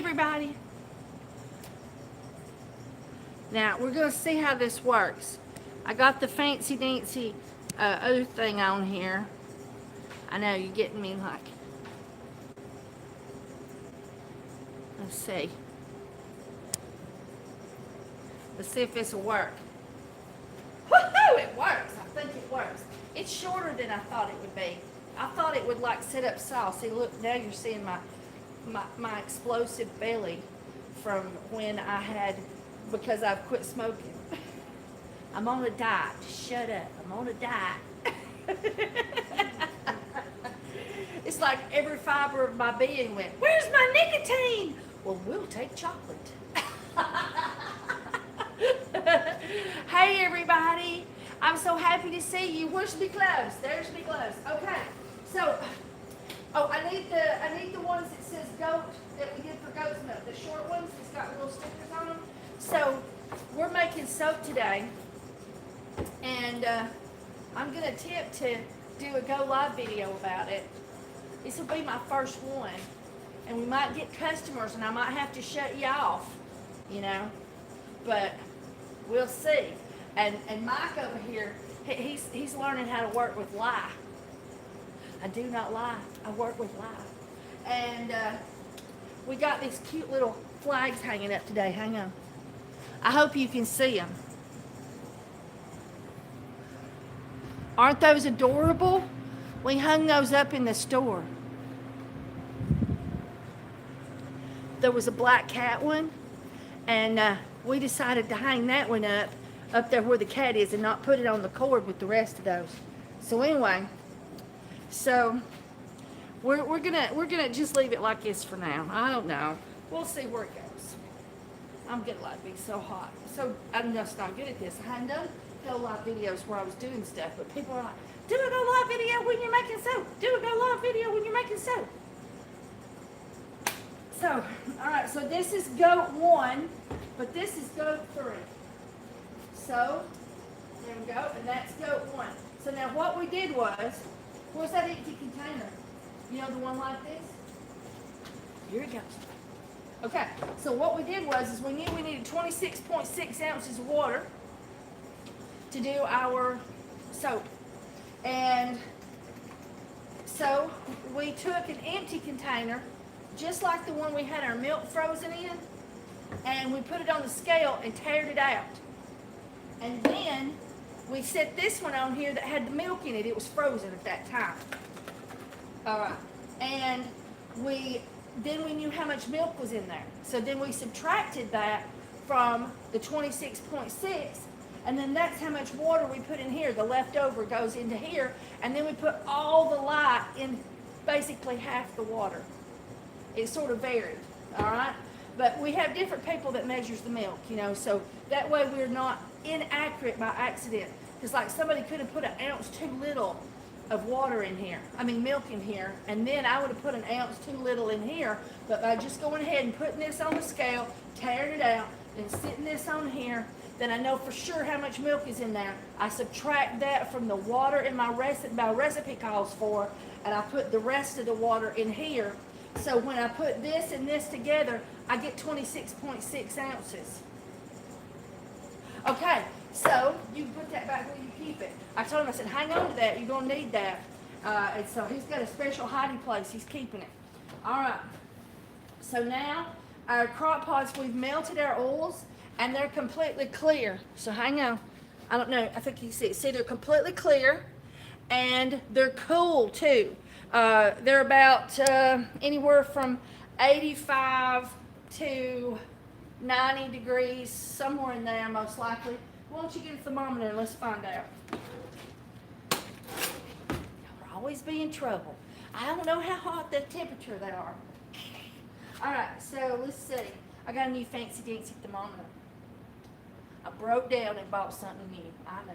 everybody. Now, we're going to see how this works. I got the fancy dancy other thing on here. I know you're getting me like. Let's see. Let's see if this will work. Woohoo! It works. I think it works. It's shorter than I thought it would be. I thought it would like sit up soft. See, look, now you're seeing my explosive belly from when I had, because I've quit smoking. I'm on a diet. Just shut up. I'm on a diet. It's like every fiber of my being went, where's my nicotine? Well, we'll take chocolate. Hey, everybody. I'm so happy to see you. Where's the gloves? There's the gloves. Okay. So, I need the ones that says goat that we did for goat's milk. The short ones that's got little stickers on them. So, we're making soap today. And I'm going to attempt to do a go live video about it. This will be my first one. And we might get customers and I might have to shut you off, you know. But we'll see. And Mike over here, he's learning how to work with Lye. I do not lie. I work with Lye. And we got these cute little flags hanging up today. Hang on. I hope you can see them. Aren't those adorable? We hung those up in the store. There was a black cat one, and we decided to hang that one up there where the cat is and not put it on the cord with the rest of those. So anyway, so we're gonna just leave it like this for now. I don't know. We'll see where it goes. I'm gonna like be so hot. So I'm just not good at this. I hadn't done go live videos where I was doing stuff, but people are like, do a go live video when you're making soap. Do a go live video when you're making soap. So, all right, so this is goat 1, but this is goat 3. So, there we go, and that's goat 1. So now what we did was, where's that empty container? You know, the one like this? Here it goes. Okay, so what we did was, is we knew we needed 26.6 ounces of water to do our soap. And so we took an empty container, just like the one we had our milk frozen in, and we put it on the scale and tared it out. And then we set this one on here that had the milk in it. It was frozen at that time. All right. And then we knew how much milk was in there. So then we subtracted that from the 26.6, and then that's how much water we put in here. The leftover goes into here, and then we put all the lye in basically half the water. It sort of varied, all right? But we have different people that measures the milk, you know, so that way we're not inaccurate by accident. Because like somebody could have put an ounce too little of water in here, milk in here, and then I would have put an ounce too little in here, but by just going ahead and putting this on the scale, tearing it out, and sitting this on here, then I know for sure how much milk is in there. I subtract that from the water in my recipe calls for, and I put the rest of the water in here. So when I put this and this together, I get 26.6 ounces. Okay, so you can put that back where you keep it. I told him, I said, hang on to that, you're going to need that. And so he's got a special hiding place, he's keeping it. All right, so now our crock pots, we've melted our oils, and they're completely clear. So hang on, I don't know, I think you see they're completely clear, and they're cool too. They're about anywhere from 85 to 90 degrees, somewhere in there most likely. Why don't you get a thermometer and let's find out. You'll always be in trouble. I don't know how hot the temperature they are. All right, so let's see. I got a new fancy dancy thermometer. I broke down and bought something new. I know.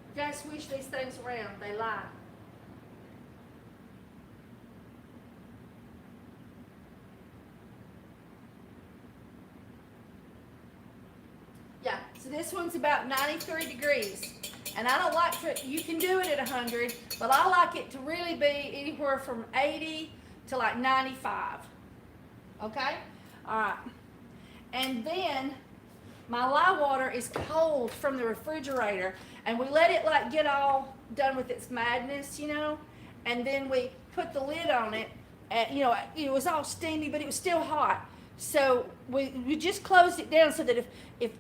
You gotta swish these things around, they lie. Yeah, So this one's about 93 degrees. And I don't like to, you can do it at 100, but I like it to really be anywhere from 80 to like 95. Okay? All right. And then my lye water is cold from the refrigerator, and we let it like get all done with its madness, you know, and then we put the lid on it, and you know, it was all steamy, but it was still hot. So we just closed it down so that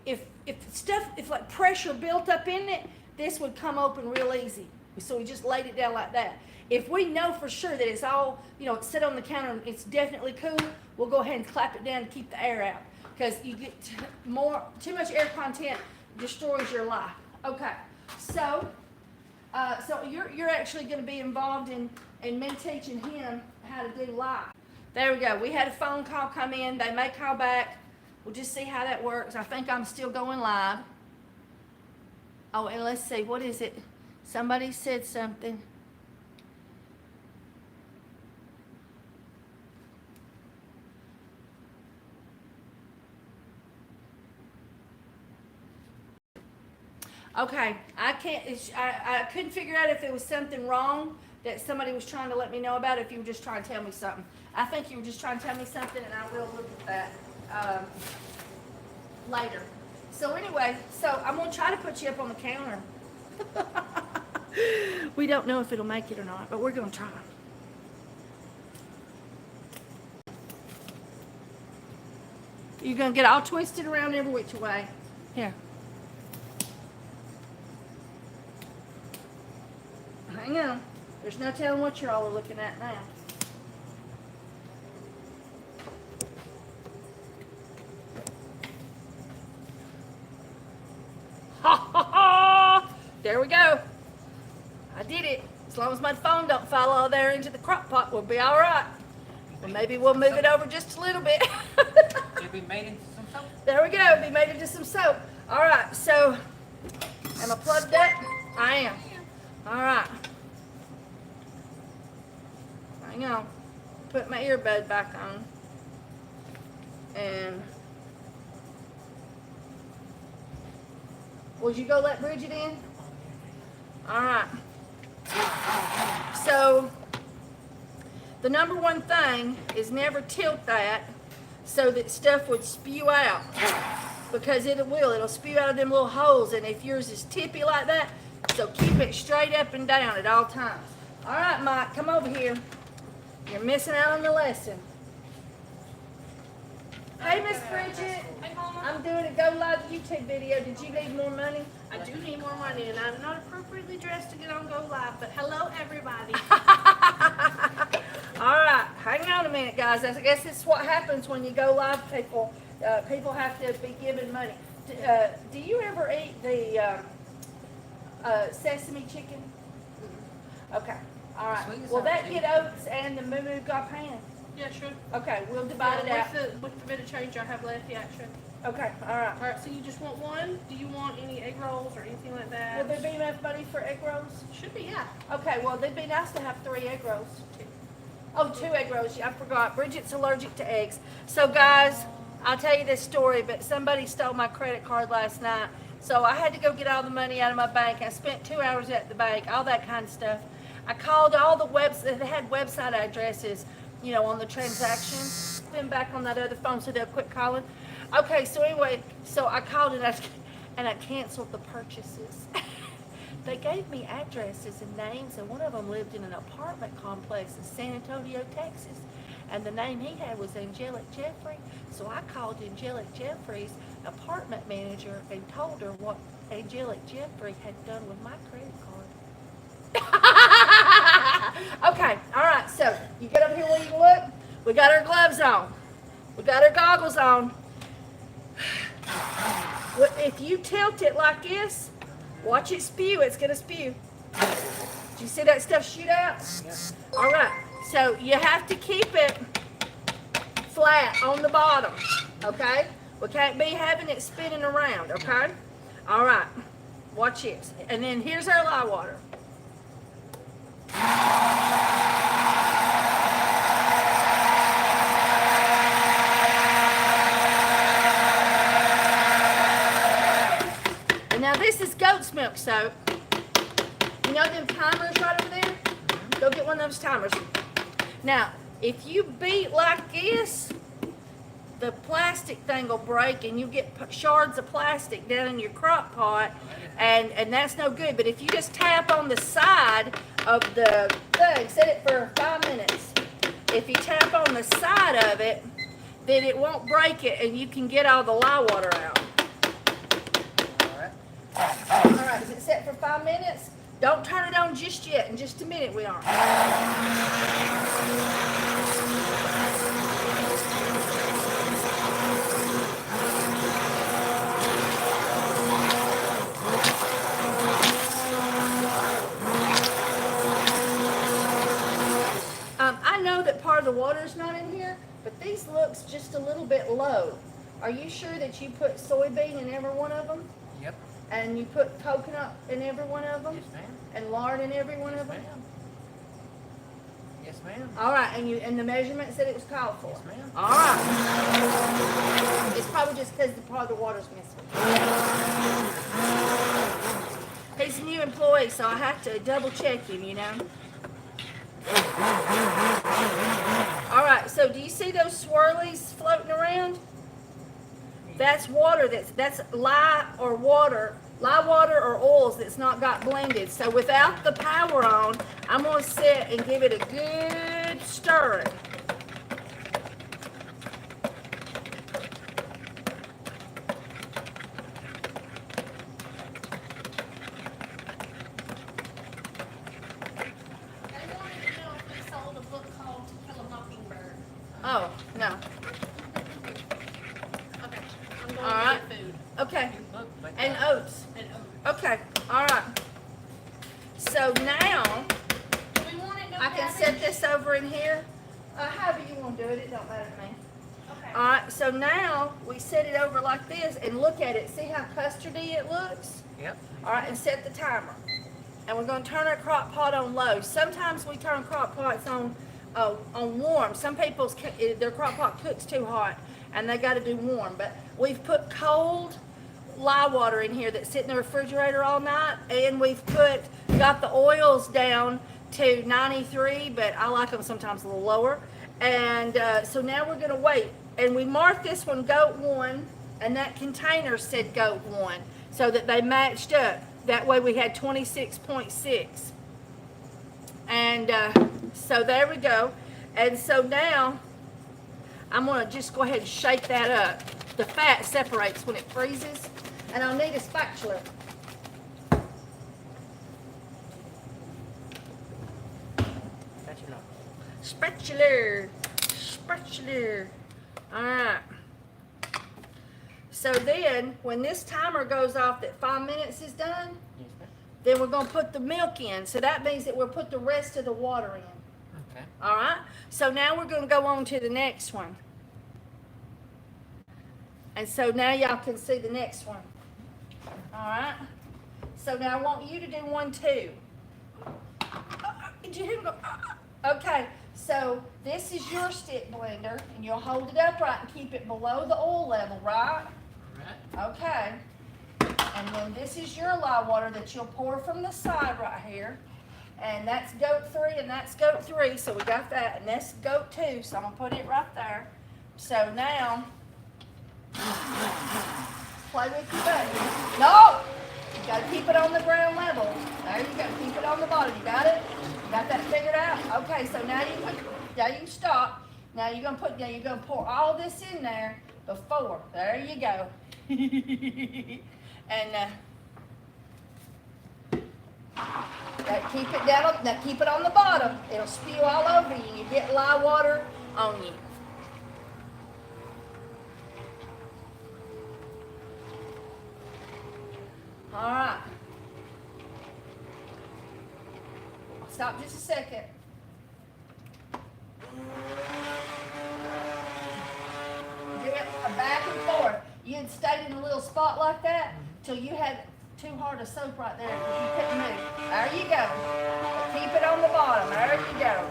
if like pressure built up in it, this would come open real easy. So we just laid it down like that. If we know for sure that it's all, you know, it's set on the counter and it's definitely cool, we'll go ahead and clap it down to keep the air out. Because you get too much air content destroys your lye. Okay, so you're actually going to be involved in me teaching him how to do lye. There we go. We had a phone call come in. They may call back. We'll just see how that works. I think I'm still going live. Oh, and let's see. What is it? Somebody said something. Okay, I couldn't figure out if there was something wrong that somebody was trying to let me know about, if you were just trying to tell me something. I think you were just trying to tell me something, and I will look at that later. So anyway, so I'm going to try to put you up on the counter. We don't know if it'll make it or not, but we're going to try. You're going to get all twisted around every which way. Here. Hang on. There's no telling what you all are looking at now. Ha ha ha! There we go. I did it. As long as my phone don't fall all there into the crock pot, we'll be all right. Well, maybe we'll move it over just a little bit. It'll be made into some soap. There we go. It'll be made into some soap. All right. So, am I plugged up? I am. All right. Hang on. Put my earbud back on. And would you go let Bridget in? All right. So the number one thing is never tilt that so that stuff would spew out, because it will. It'll spew out of them little holes, and if yours is tippy like that, so keep it straight up and down at all times. All right, Mike, come over here. You're missing out on the lesson. Hey, Miss Bridget. Hey, Mama. I'm doing a Go Live YouTube video. Did you need more money? I do need more money, and I'm not appropriately dressed to get on Go Live, but hello, everybody. All right, hang on a minute, guys. I guess this is what happens when you go live. People have to be given money. Do you ever eat the sesame chicken? Okay. All right. Will that get oats and the moo pan? Yeah, sure. Okay, we'll divide it out. With the bit of change I have left, yeah, sure. Okay, all right. All right, so you just want one? Do you want any egg rolls or anything like that? Will there be enough money for egg rolls? Should be, yeah. Okay, well, it'd be nice to have 3 egg rolls. Oh, 2 egg rolls. Yeah, I forgot. Bridget's allergic to eggs. So, guys, I'll tell you this story, but somebody stole my credit card last night. So I had to go get all the money out of my bank. I spent 2 hours at the bank, all that kind of stuff. I called all the websites. They had website addresses, you know, on the transactions. Been back on that other phone so they'll quit calling. Okay, so anyway, so I called and I canceled the purchases. They gave me addresses and names, and one of them lived in an apartment complex in San Antonio, Texas. And the name he had was Angelic Jeffrey. So I called Angelic Jeffrey's apartment manager and told her what Angelic Jeffrey had done with my credit card. Okay, all right, so you get up here where you can look. We got our gloves on. We got our goggles on. If you tilt it like this, watch it spew. It's going to spew. Do you see that stuff shoot out? Yes. All right, so you have to keep it flat on the bottom, okay? We can't be having it spinning around, okay? All right, watch this. And then here's our lye water. this is goat's milk soap. You know them timers right over there? Go get one of those timers. Now, if you beat like this, the plastic thing will break and you get shards of plastic down in your crock pot, and that's no good. But if you just tap on the side of the thing, set it for 5 minutes. If you tap on the side of it, then it won't break it and you can get all the lye water out. All right, is it set for 5 minutes? Don't turn it on just yet. In just a minute we are. I know that part of the water's not in here, but these looks just a little bit low. Are you sure that you put soybean in every one of them? Yep. And you put coconut in every one of them? Yes, ma'am. And lard in every one of them? Yes, ma'am. All right, and the measurement said it was called for? Yes, ma'am. All right. It's probably just because the part of the water's missing. He's a new employee, so I have to double check him, you know. All right, so do you see those swirlies floating around? That's water, that's lye water or oils that's not got blended. So without the power on, I'm going to sit and give it a good stirring. Oh, no. Okay, I'm going All to right. get food. Okay. Look, like And that. oats. And Okay. All right. So now do we want it no I can cabbage? set this over in here. However you want to do it, it don't matter to me. Okay. All right. So now we set it over like this and look at it. See how custardy it looks? Yep. All right, and set the timer. And we're going to turn our crock pot on low. Sometimes we turn crock pots on warm. Some people's their crock pot cooks too hot and they got to do warm. But we've put cold lye water in here that's sitting in the refrigerator all night, and we've got the oils down to 93, but I like them sometimes a little lower. And so now we're going to wait. And we marked this one goat 1, and that container said goat 1, so that they matched up. That way we had 26.6. And so there we go. And so now I'm going to just go ahead and shake that up. The fat separates when it freezes. And I'll need a spatula. Spatula. Spatula. All right. So then, when this timer goes off that 5 minutes is done, Yes, ma'am. then we're going to put the milk in. So that means that we'll put the rest of the water in. Okay. All right? So now we're going to go on to the next one. And so now y'all can see the next one. All right? So now I want you to do 1, 2. Did you hear me go? Okay, so this is your stick blender, and you'll hold it upright and keep it below the oil level, right? All right. Okay. And then this is your lye water that you'll pour from the side right here. And that's goat 3 and that's goat 3, so we got that. And that's goat 2, so I'm going to put it right there. So now, play with your button. No! You got to keep it on the ground level. There you go. Keep it on the bottom. You got it? You got that figured out? Okay, so now you can stop. Now you're going to pour all this in there before. There you go. And keep it down. Now keep it on the bottom. It'll spill all over you. You get lye water on you. All right. Stop just a second. Do it back and forth. You had stayed in a little spot like that till you had too hard of soap right there because you couldn't move. There you go. But keep it on the bottom. There you go.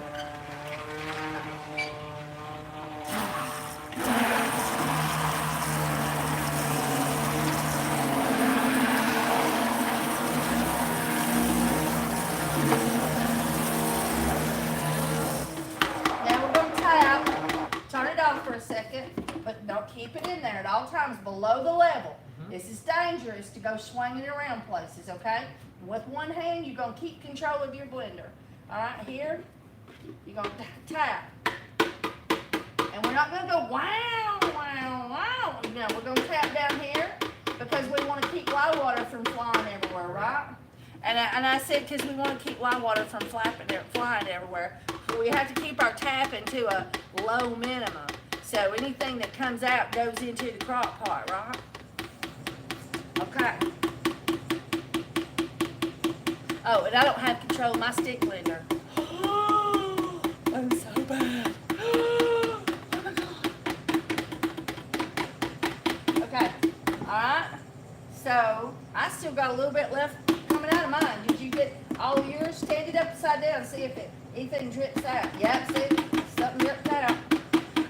all times below the level. This is dangerous to go swinging it around places, okay? With one hand, you're going to keep control of your blender. All right, here, you're going to tap. And we're not going to go wow, wow, wow. No, we're going to tap down here because we want to keep lye water from flying everywhere, right? And I said because we want to keep lye water from flying everywhere. We have to keep our tapping to a low minimum. So anything that comes out goes into the crock pot, right? Okay. Oh, and I don't have control of my stick blender. I'm so bad. Oh my God. Okay. Alright. So, I still got a little bit left coming out of mine. Did you get all of yours? Stand it upside down and see if anything drips out. Yep, see? Something dripped out.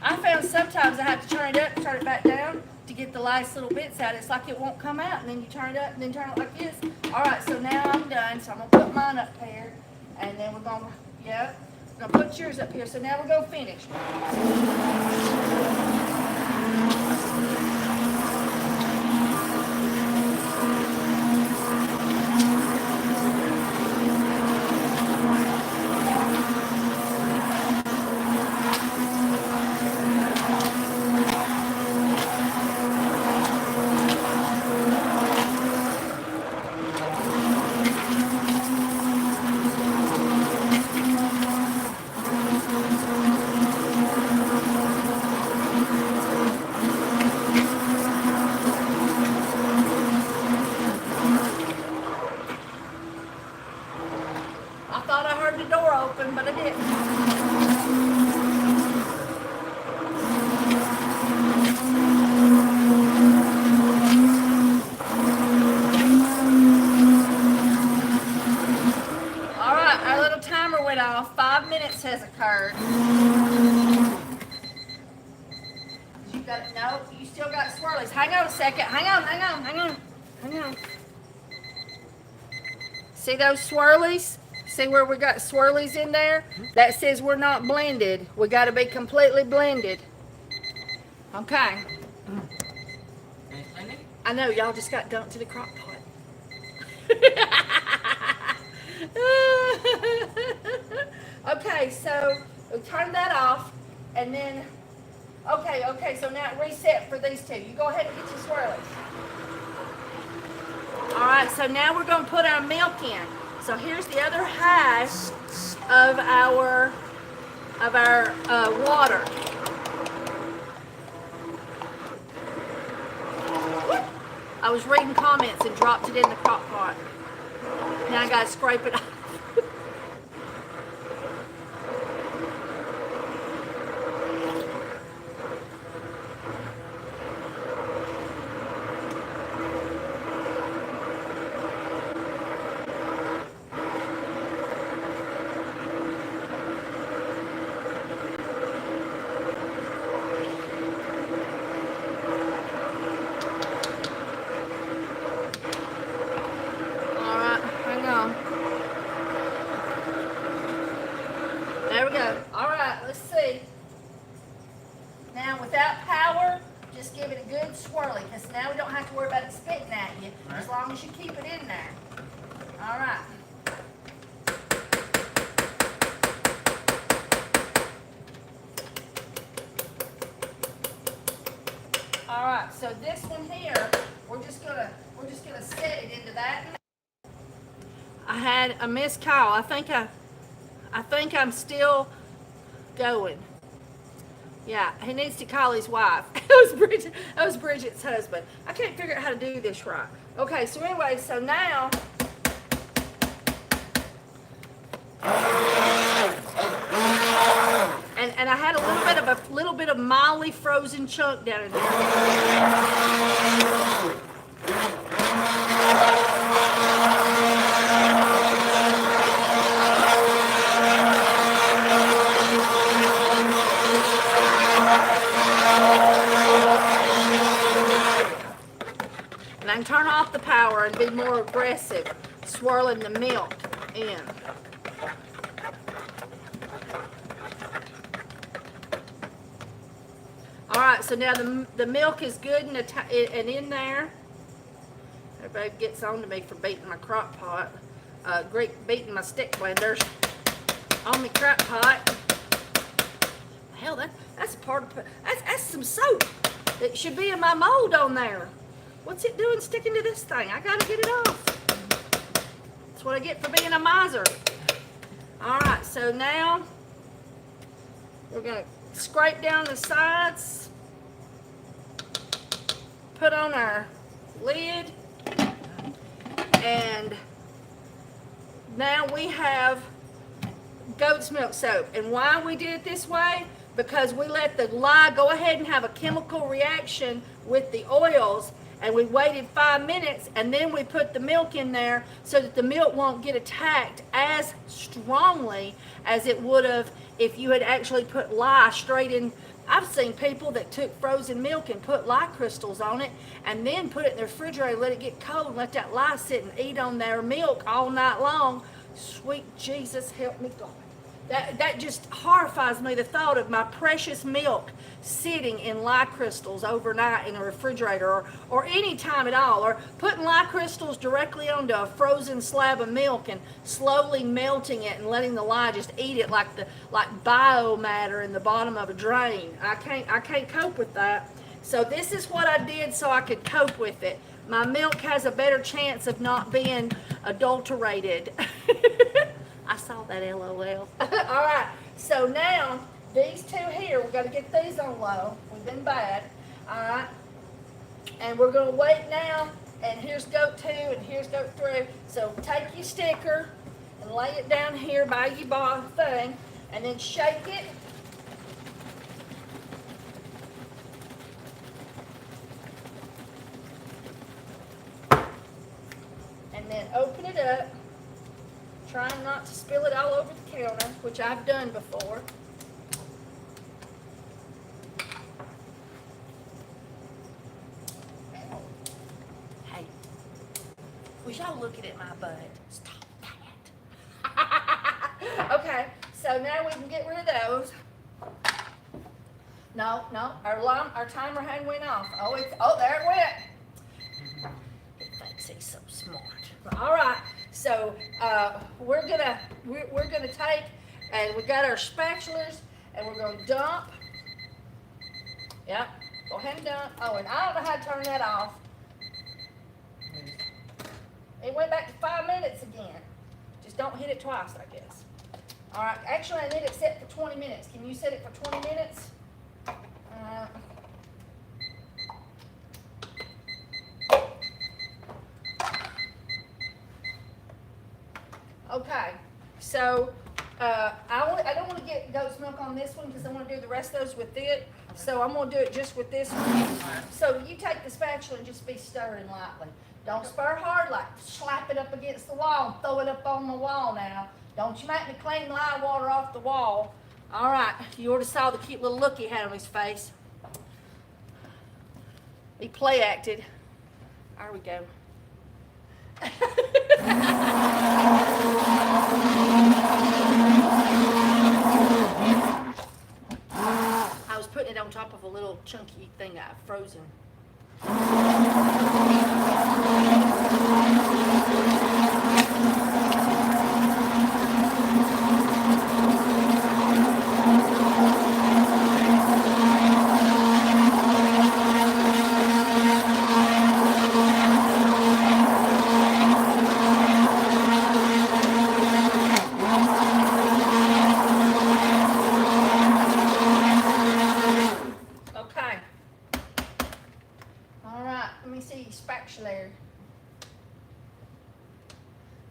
I found sometimes I have to turn it up, turn it back down to get the last little bits out. It's like it won't come out, and then you turn it up and then turn it like this. All right, so now I'm done. So I'm gonna put mine up here, and then we're gonna, we're gonna put yours up here. So now we're gonna finish. I thought I heard the door open, but I didn't. All right, our little timer went off. 5 minutes has occurred. No, you still got swirlies. Hang on a second. Hang on. See those swirlies? See where we got swirlies in there? That says we're not blended. We got to be completely blended. Okay. I know, y'all just got dumped to the crock pot. Okay, so we'll turn that off, and then, okay, so now reset for these two. You go ahead and get your swirlies. All right, so now we're going to put our milk in. So here's the other half of our water. I was reading comments and dropped it in the crock pot. Now I got to scrape it off. There we go. All right, let's see. Now, without power, just give it a good swirling, because now we don't have to worry about it spitting at you, as long as you keep it in there. All right. All right, so this one here, we're just gonna set it into that. I had a missed call. I think I'm still going. Yeah, he needs to call his wife. That was Bridget's husband. I can't figure out how to do this right. Okay, so anyway, so now and I had a little bit of mildly frozen chunk down in there. And I can turn off the power and be more aggressive, swirling the milk in. All right, so now the milk is good and in there. Everybody gets on to me for beating my crock pot, beating my stick blenders on my crock pot. Hell, that's part of that's some soap that should be in my mold on there. What's it doing sticking to this thing? I gotta get it off. That's what I get for being a miser. All right, so now we're gonna scrape down the sides, put on our lid, and now we have goat's milk soap. And why we did it this way? Because we let the lye go ahead and have a chemical reaction with the oils, and we waited 5 minutes, and then we put the milk in there so that the milk won't get attacked as strongly as it would have if you had actually put lye straight in. I've seen people that took frozen milk and put lye crystals on it and then put it in the refrigerator, let it get cold, and let that lye sit and eat on their milk all night long. Sweet Jesus, help me God. That just horrifies me, the thought of my precious milk sitting in lye crystals overnight in a refrigerator, or any time at all, or putting lye crystals directly onto a frozen slab of milk and slowly melting it and letting the lye just eat it like biomatter in the bottom of a drain. I can't cope with that. So this is what I did so I could cope with it. My milk has a better chance of not being adulterated. I saw that LOL. All right, so now these two here, we've got to get these on low. We've been bad. All right, and we're going to wait now. And here's goat 2 and here's goat 3. So take your sticker and lay it down here by your bar thing, and then shake it. And then open it up. Trying not to spill it all over the counter, which I've done before. Hey, was y'all looking at my butt? Stop that. Okay, so now we can get rid of those. No, our timer hadn't went off. Oh, there it went. He thinks he's so smart. All right. So we're gonna take, and we got our spatulas, and we're gonna dump. Yep, go ahead and dump. Oh, and I don't know how to turn that off. It went back to 5 minutes again. Just don't hit it twice, I guess. All right, actually I need it set for 20 minutes. Can you set it for 20 minutes? Okay, so I don't want to get goat's milk on this one because I want to do the rest of those with it. So I'm going to do it just with this one. So you take the spatula and just be stirring lightly. Don't stir hard, like slap it up against the wall and throw it up on the wall now. Don't you make me clean Lye Water off the wall. All right, you already saw the cute little look he had on his face. He play acted. There we go. I was putting it on top of a little chunky thing I've frozen.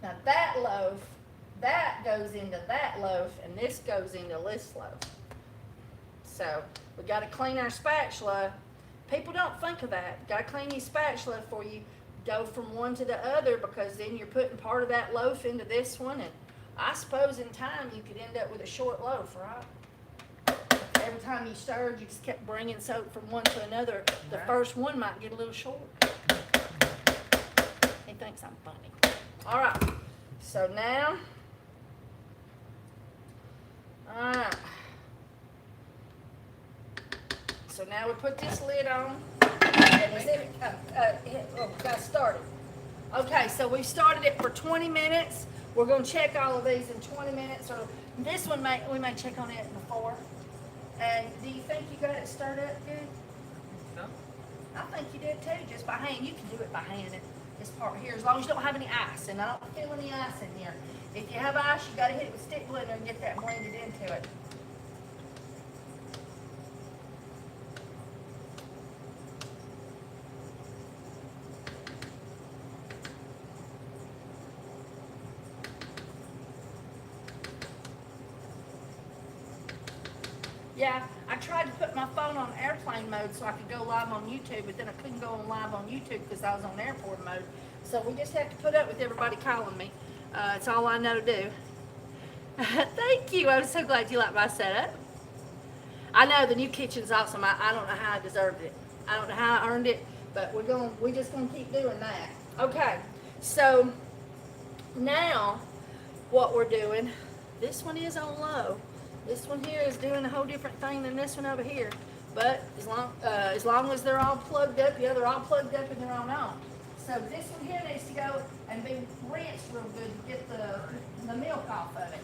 Now that loaf, that goes into that loaf, and this goes into this loaf. So we got to clean our spatula. People don't think of that. Got to clean your spatula before you go from one to the other, because then you're putting part of that loaf into this one, and I suppose in time you could end up with a short loaf, right? Every time you stirred, you just kept bringing soap from one to another. The first one might get a little short. He thinks I'm funny. All right, so now, so now we put this lid on. And is it, got started. Okay, so we started it for 20 minutes. We're gonna check all of these in 20 minutes, or this one we may check on it before. And do you think you got it stirred up good? So, I think you did too, just by hand. You can do it by hand in this part here, as long as you don't have any ice, and I don't feel any ice in here. If you have ice, you gotta hit it with stick blender and get that blended into it. Yeah, I tried to put my phone on airplane mode so I could go live on YouTube, but then I couldn't go on live on YouTube because I was on airport mode. So we just have to put up with everybody calling me. It's all I know to do. Thank you. I'm so glad you like my setup. I know the new kitchen's awesome. I don't know how I deserved it. I don't know how I earned it, but we're just gonna keep doing that. Okay, so now what we're doing, this one is on low. This one here is doing a whole different thing than this one over here. But as long as they're all plugged up, they're all plugged up and they're all on. So this one here needs to go and be rinsed real good to get the milk off of it.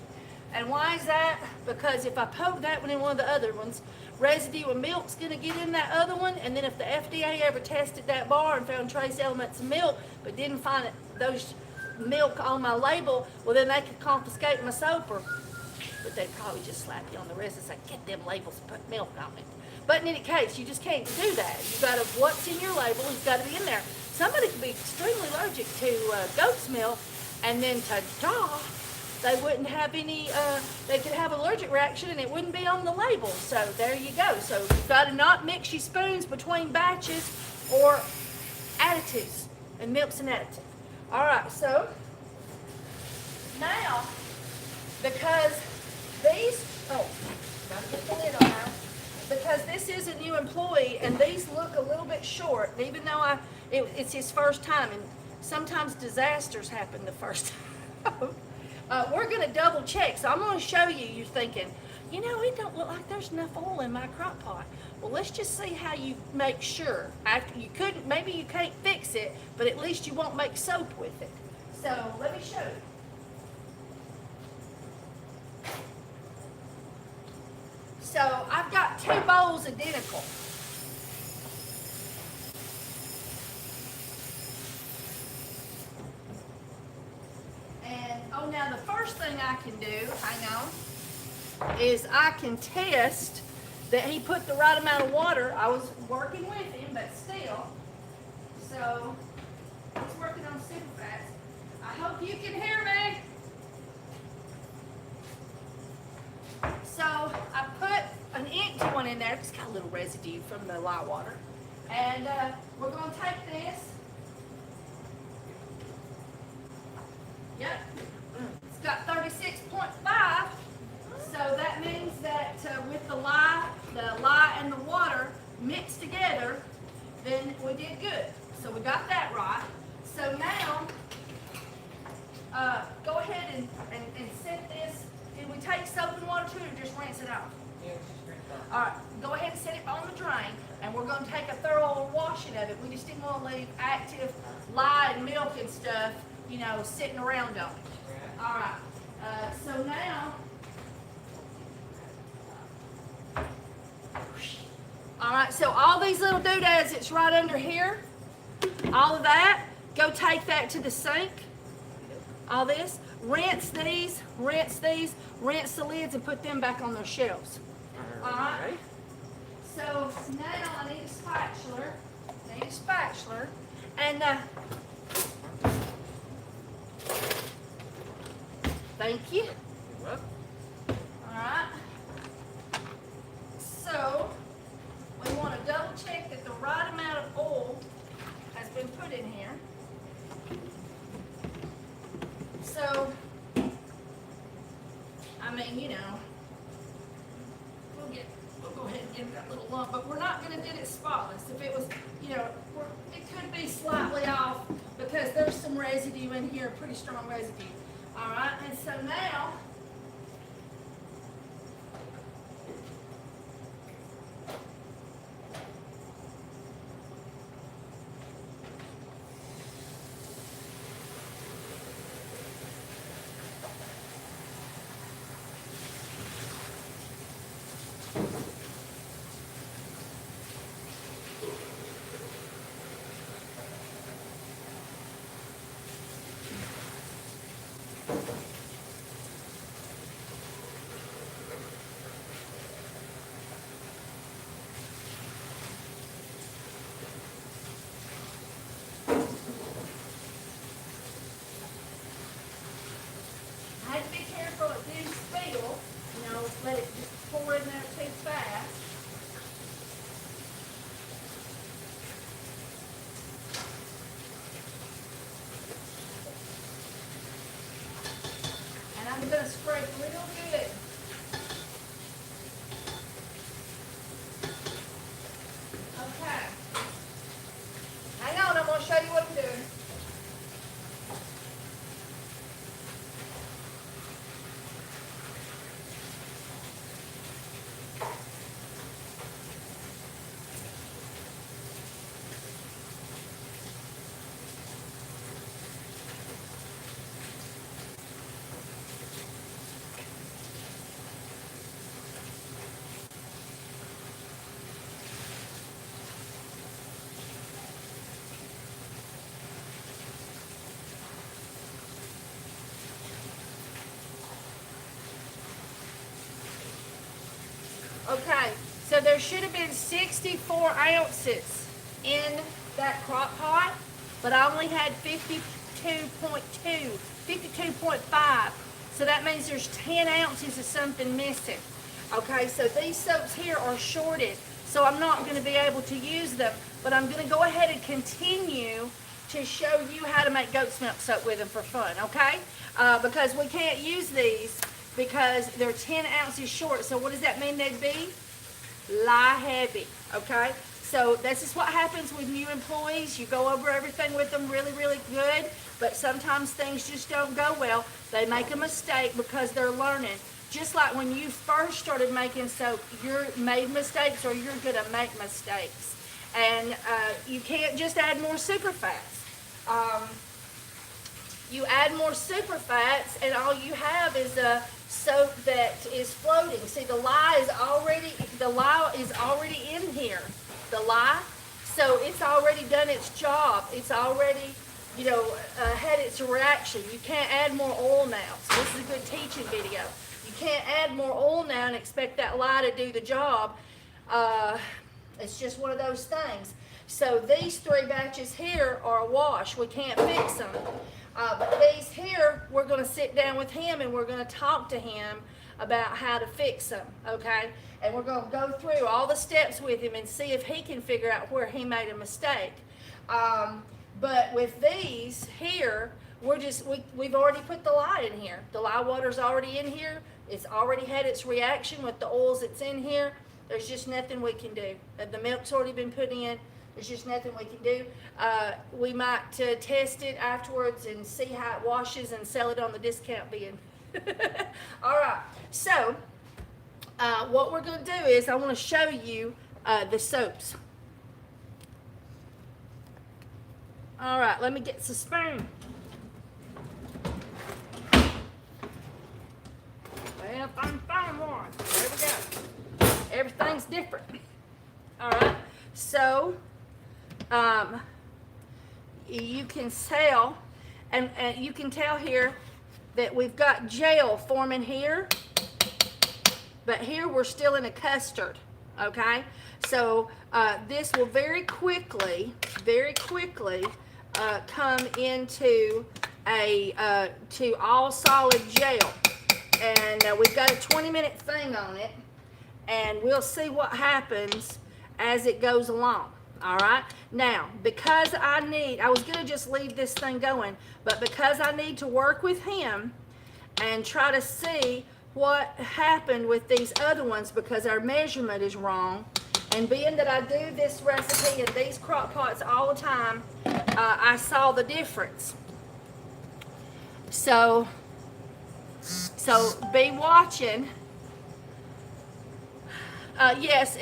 And why is that? Because if I poke that one in one of the other ones, residue of milk's gonna get in that other one, and then if the FDA ever tested that bar and found trace elements of milk, but didn't find those milk on my label, well then they could confiscate my soap, but they'd probably just slap you on the wrist and say, get them labels and put milk on it. But in any case, you just can't do that. You gotta, what's in your label has gotta be in there. Somebody could be extremely allergic to goat's milk, and then ta-da, they wouldn't have any, they could have an allergic reaction and it wouldn't be on the label. So there you go. So you've gotta not mix your spoons between batches or additives, and milk's an additive. All right, so now, because these, gotta get the lid on now. Because this is a new employee and these look a little bit short, even though it's his first time, and sometimes disasters happen the first time. We're gonna double check, so I'm gonna show you, you're thinking, you know, it don't look like there's enough oil in my crock pot. Well, let's just see how you make sure. After you couldn't, maybe you can't fix it, but at least you won't make soap with it. So let me show you. So I've got 2 bowls identical. And, now the first thing I can do, hang on, is I can test that he put the right amount of water. I was working with him, but still. So, he's working on Superfat. I hope you can hear me. So I put an empty one in there. It's got a little residue from the Lye Water. And we're going to take this. Yep. It's got 36.5. So that means that with the lye and the water mixed together, then we did good. So we got that right. So now, go ahead and set this. Did we take soap and water too, or just rinse it off? yeah, it's just drink that. All right, go ahead and set it on the drain, and we're going to take a thorough washing of it. We just didn't want to leave active lye and milk and stuff, you know, sitting around on it. All right, so now, all right, so all these little doodads that's right under here, all of that, go take that to the sink, all this. Rinse these, rinse the lids, and put them back on their shelves. All right. So now I need a spatula. And thank you. You're welcome. All right. So we want to double check that the right amount of oil has been put in here. So, I mean, you know, we'll go ahead and get that little lump, but we're not going to get it spotless. If it was, you know, it could be slightly off because there's some residue in here, pretty strong residue. All right, and so now, to scrape real good. Okay. Hang on, I'm going to show you what I'm doing. Okay, so there should have been 64 ounces in that crock pot, but I only had 52.2, 52.5. So that means there's 10 ounces of something missing. Okay, so these soaps here are shorted, so I'm not going to be able to use them, but I'm going to go ahead and continue to show you how to make goat's milk soap with them for fun, okay? Because we can't use these because they're 10 ounces short. So what does that mean they'd be? Lye heavy, okay? So this is what happens with new employees. You go over everything with them really, really good, but sometimes things just don't go well. They make a mistake because they're learning. Just like when you first started making soap, you made mistakes or you're gonna make mistakes. And you can't just add more superfats. You add more superfats and all you have is a soap that is floating. See, the lye is already in here. The lye, so it's already done its job. It's already, had its reaction. You can't add more oil now. So this is a good teaching video. You can't add more oil now and expect that lye to do the job. It's just one of those things. So these 3 batches here are a wash. We can't fix them. But these here, we're going to sit down with him and we're going to talk to him about how to fix them, okay? And we're going to go through all the steps with him and see if he can figure out where he made a mistake. But with these here, we've already put the lye in here. The lye water's already in here. It's already had its reaction with the oils that's in here. There's just nothing we can do. The milk's already been put in. There's just nothing we can do. We might test it afterwards and see how it washes and sell it on the discount bin. All right, so what we're going to do is I want to show you the soaps. All right, let me get some spoon. Well, find one. There we go. Everything's different. All right, so you can tell, and you can tell here that we've got gel forming here, but here we're still in a custard, okay? So this will very quickly come into to all solid gel, and we've got a 20-minute thing on it, and we'll see what happens as it goes along. All right, now because I was gonna just leave this thing going, but because I need to work with him and try to see what happened with these other ones because our measurement is wrong, and being that I do this recipe in these crock pots all the time, I saw the difference. So be watching. Yes,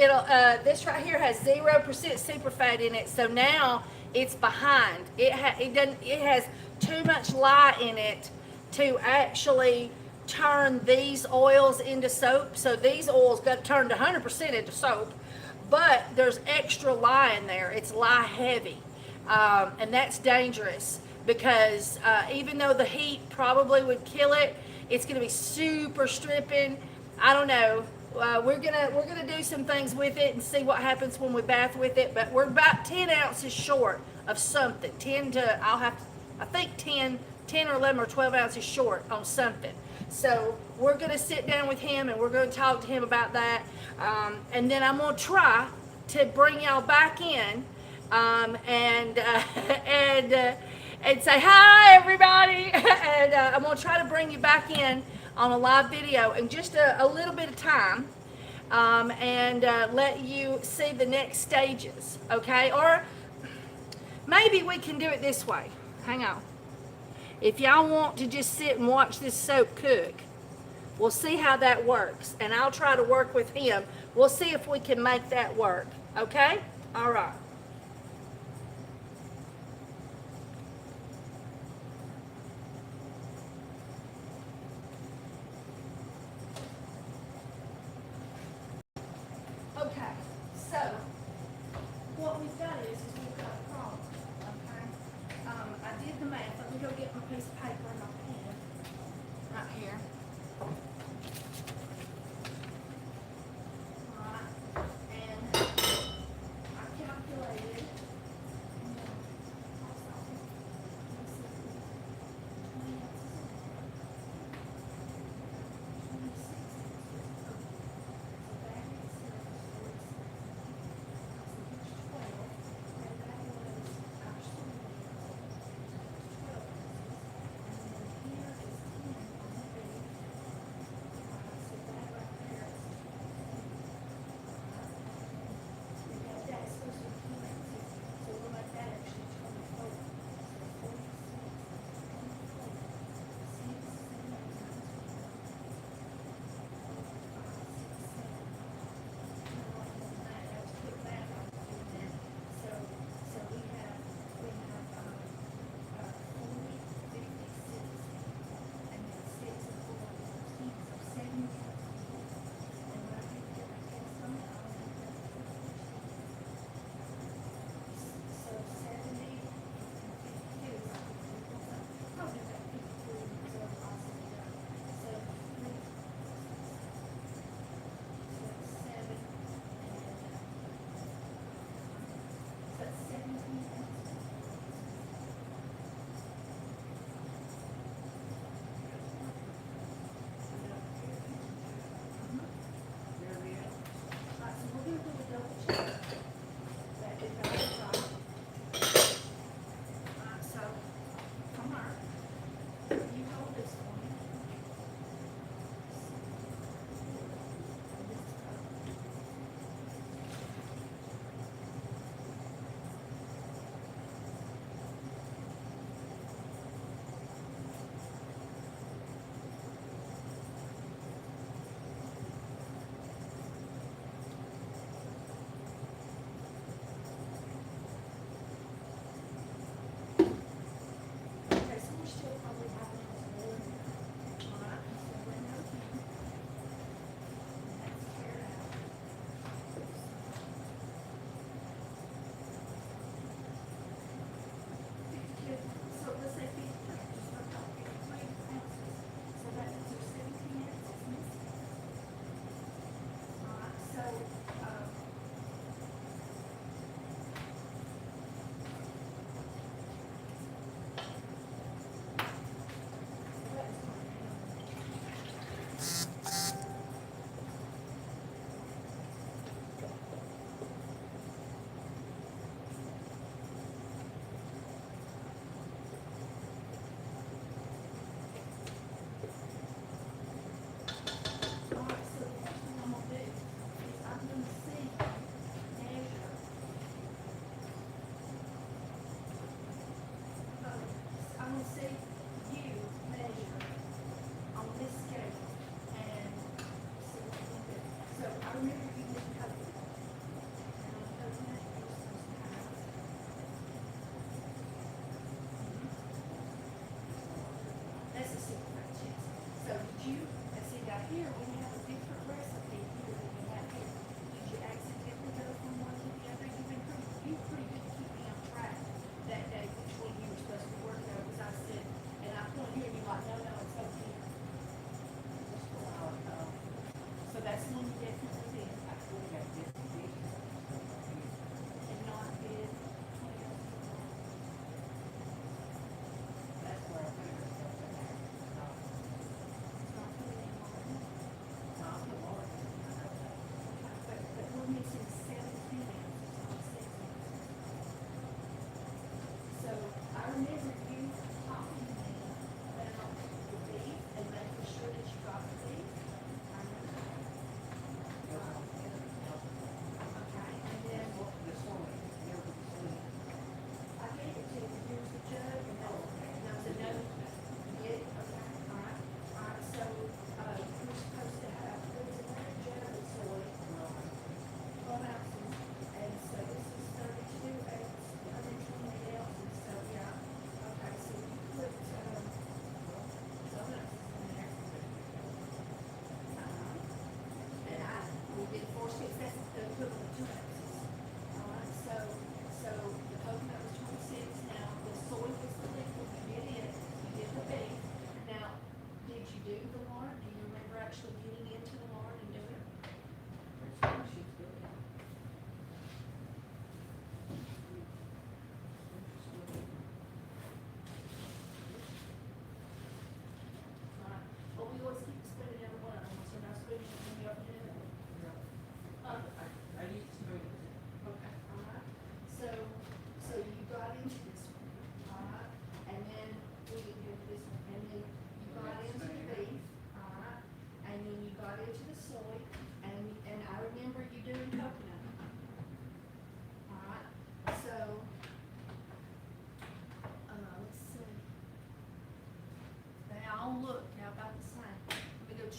this right here has 0% superfat in it, so now it's behind. It has too much lye in it to actually turn these oils into soap. So these oils got turned 100% into soap, but there's extra lye in there. It's lye heavy, and that's dangerous because even though the heat probably would kill it, it's going to be super stripping. I don't know. We're gonna do some things with it and see what happens when we bath with it. But we're about 10 ounces short of something. 10 or 11 or 12 ounces short on something. So we're gonna sit down with him and we're gonna talk to him about that. And then I'm gonna try to bring y'all back in and say hi everybody. And I'm gonna try to bring you back in on a live video in just a little bit of time, and let you see the next stages, okay? Or maybe we can do it this way. Hang on. If y'all want to just sit and watch this soap cook, we'll see how that works. And I'll try to work with him. We'll see if we can make that work. Okay? All right. Okay. So, what we've got is we've got a problem. Okay? I did the math. Let me go get my piece of paper and my pen. Right here. Alright, and I calculated,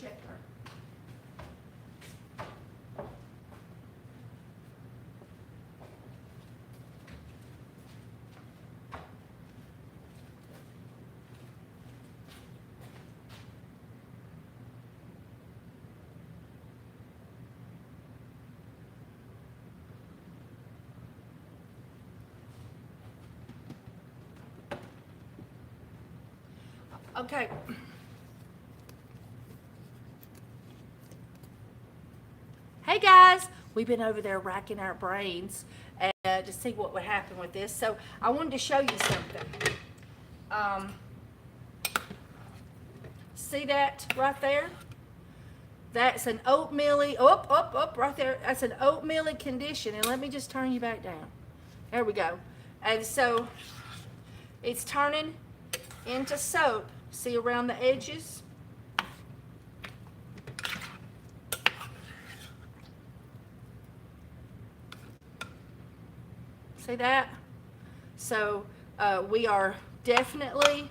checker. Okay. Hey guys, we've been over there racking our brains to see what would happen with this. So I wanted to show you something. See that right there? That's an oatmeal-y, right there. That's an oatmeal-y condition. And let me just turn you back down. There we go. And so it's turning into soap. See around the edges? See that? So we are definitely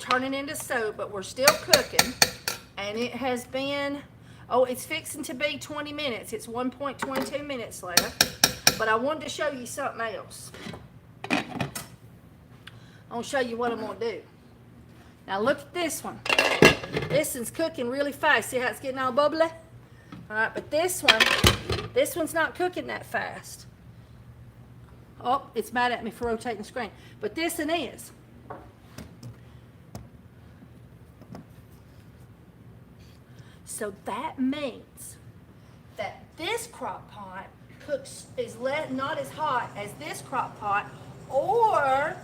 turning into soap, but we're still cooking. And it has been, it's fixing to be 20 minutes. It's 1.22 minutes left. But I wanted to show you something else. I'm going to show you what I'm going to do. Now look at this one. This one's cooking really fast. See how it's getting all bubbly? All right, but this one's not cooking that fast. Oh, it's mad at me for rotating the screen. But this one is. So that means that this crock pot is not as hot as this crock pot, or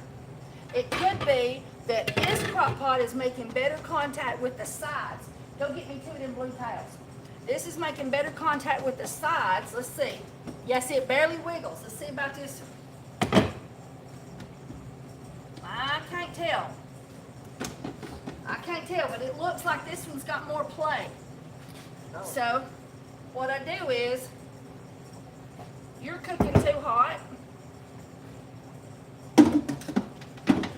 it could be that this crock pot is making better contact with the sides. Don't get me two of them blue towels. This is making better contact with the sides. Let's see. Yes, it barely wiggles. Let's see about this. I can't tell. But it looks like this one's got more play. No. So, what I do is, you're cooking too hot.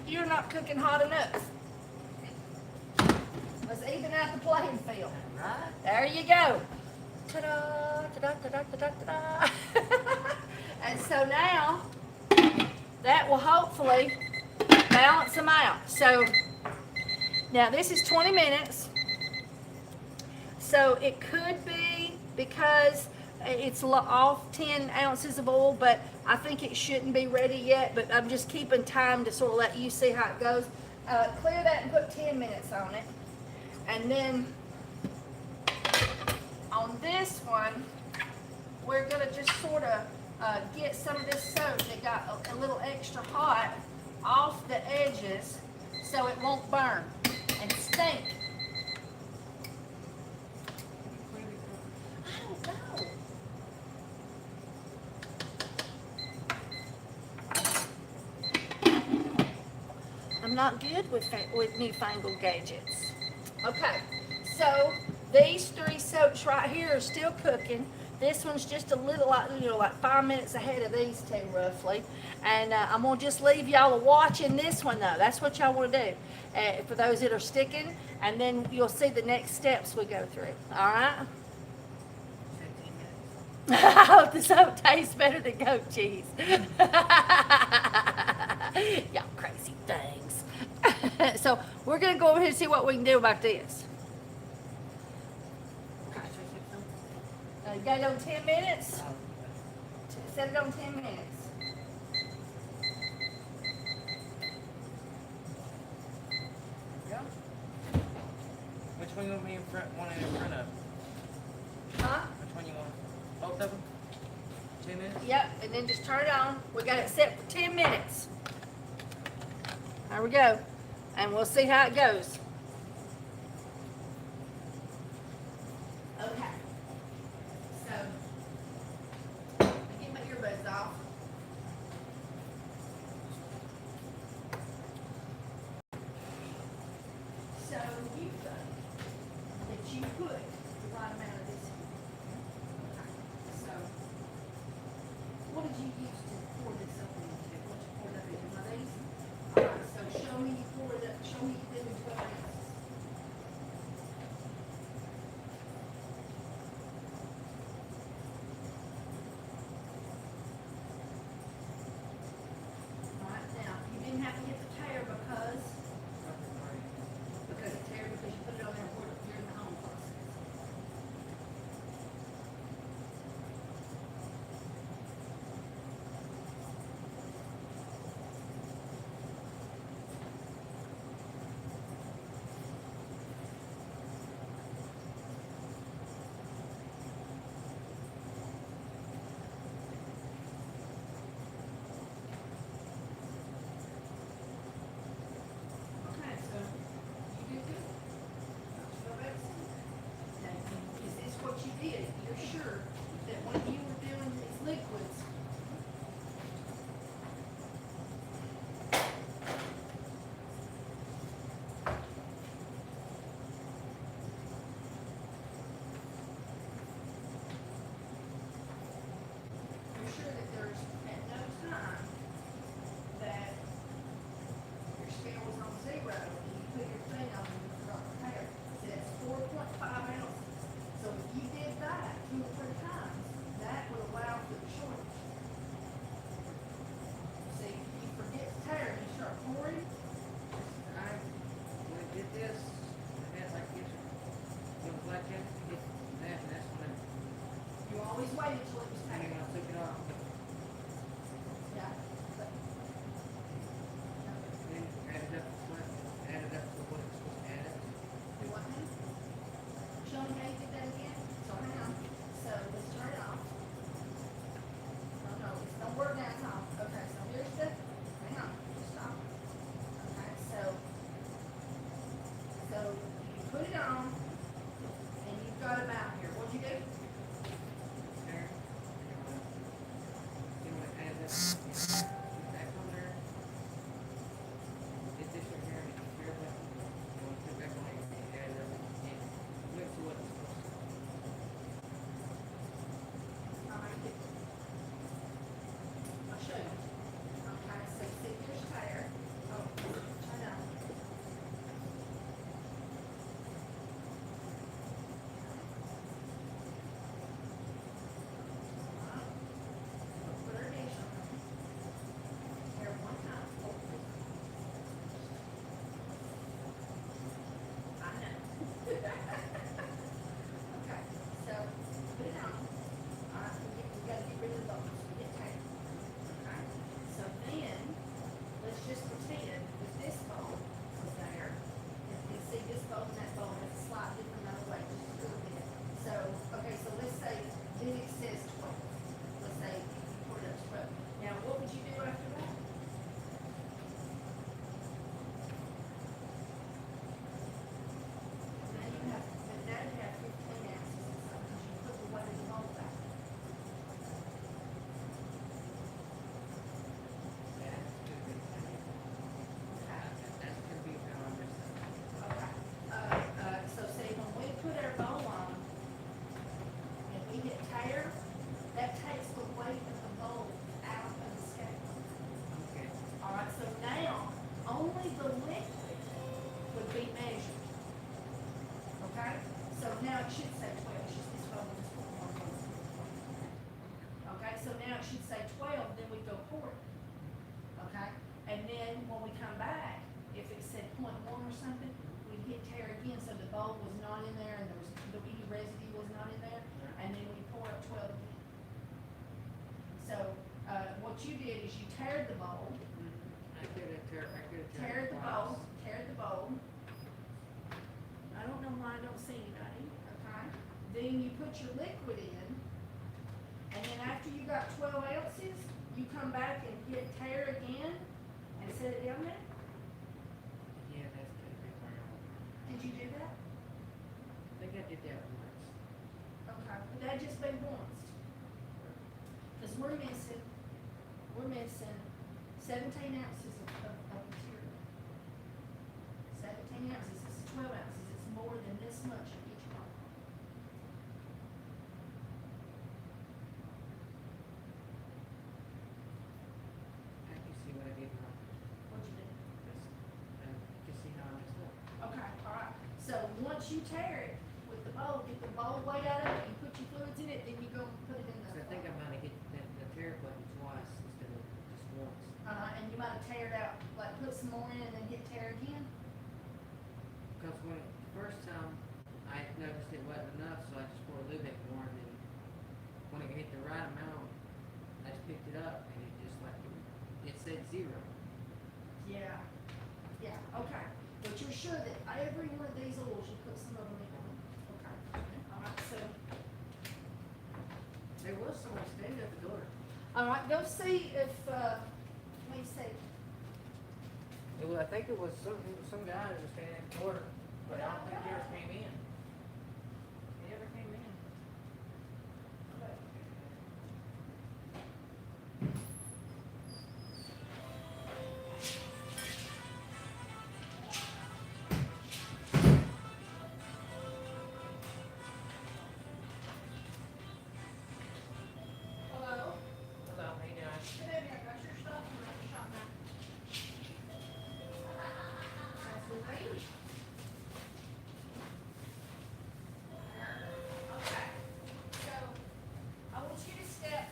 You're not cooking hot enough. Let's even out the playing field. Right. There you go. Ta-da, ta-da, ta-da, ta-da, ta-da. And so now, that will hopefully balance them out. So, now this is 20 minutes. So it could be because it's off 10 ounces of oil, but I think it shouldn't be ready yet, but I'm just keeping time to sort of let you see how it goes. Clear that and put 10 minutes on it. And then on this one, we're gonna just sort of get some of this soap that got a little extra hot off the edges so it won't burn and stink. I don't know. I'm not good with newfangled gadgets. Okay, so these three soaps right here are still cooking. This one's just a little, like 5 minutes ahead of these two, roughly. And I'm gonna just leave y'all watching this one though. That's what y'all want to do for those that are sticking, and then you'll see the next steps we go through. All right. 15 minutes. I hope the soap tastes better than goat cheese. Y'all crazy things. So we're gonna go over here and see what we can do about this. You got it on 10 minutes? Set it on 10 minutes. Yeah. Which one you want me in front? One in front of? Huh? Which one you want? Both of them? 10 minutes? Yep, and then just turn it on. We got it set for 10 minutes. There we go. And we'll see how it goes. Okay. So, get my earbuds off. So, you think that you put the right amount of this in. Okay. So, what did you use to pour this up into? What you poured up into? One of these? Alright, so show me you pour it up. Show me you did it 12 ounces. this, it has like this, you know, black jack, it, that, and that's when You always wait until it was I taken. took it off. Yeah. But- Then add it up to what, add it up to what it's supposed to add it. Do what now? Show me how you did that again. So hang on. So let's turn it off. No, it's don't work now, it's off. Okay, so here's the, hang on, stop. Okay, so you put it on and you've got about here. What'd you do? There. You want to add this, back on there. Get this right here, and it's here, but you want to put it back on there, and add it up, and mix it what it's supposed to. All right, good. I'll show you. Okay, so see here's tire. Oh, turn it on. Put our dish on. Here, one time. I know. Okay, so put it on. Alright, we gotta get rid of those. Get tight. Okay, so then, let's just pretend that this bowl was there. And you see this bowl and that bowl has a slight different amount of weight, just a little bit. So, okay, so let's say, then it says 12. Let's say you put it up to 12. Now, what would you do after that? Now you have, but now you have 15 ounces or something, because you put the weight of the bowl back. That's too big. That's too big, I understand. Okay, so see, when we put our bowl on, and we hit tare, that takes the weight of the bowl out of the scale. Okay. Alright, so now, only the liquid would be measured. Okay, so now it should say 12, it's just this bowl is 1. Okay, so now it should say 12, then we go pour it. Okay, and then when we come back, if it said 0.1 or something, we'd hit tare again, so the bowl was not in there and there was, any residue was not in there, and then we pour up 12 again. So, what you did is you tared the bowl, I could have tared the bowl, tared the bowl. I don't know why I don't see anybody, okay? Then you put your liquid in, and then after you got 12 ounces, you come back and hit tare again and set it down there. Yeah, that's too big. Did you do that? I think I did that once. Okay, but that just been once. Cause we're missing 17 ounces of material. 17 ounces, this is 12 ounces, it's more than this much of each one. I can see what I did wrong. What'd you do? I can see how I messed up. Okay, alright, so once you tear it with the bowl, get the bowl weight out of it, you put your fluids in it, then you go and put it in the. So I think I might have hit the tear button twice instead of just once. And you might have teared out, like put some more in and then hit tear again. Because when the first time I noticed it wasn't enough, so I just poured a little bit more, and then when it hit the right amount, I just picked it up and it just like it said 0. Yeah, okay, but you're sure that every one of these oils, you put some of them in, okay, alright, so. There was someone standing at the door. Alright, go see if, let me see. Well, I think it was some guy that was standing at the door, but I don't think he ever came in. He never came in. Hello? Hello, how you doing? Good evening, got your stuff, I'm at the shop now. That's the lady. Okay, so, I want you to step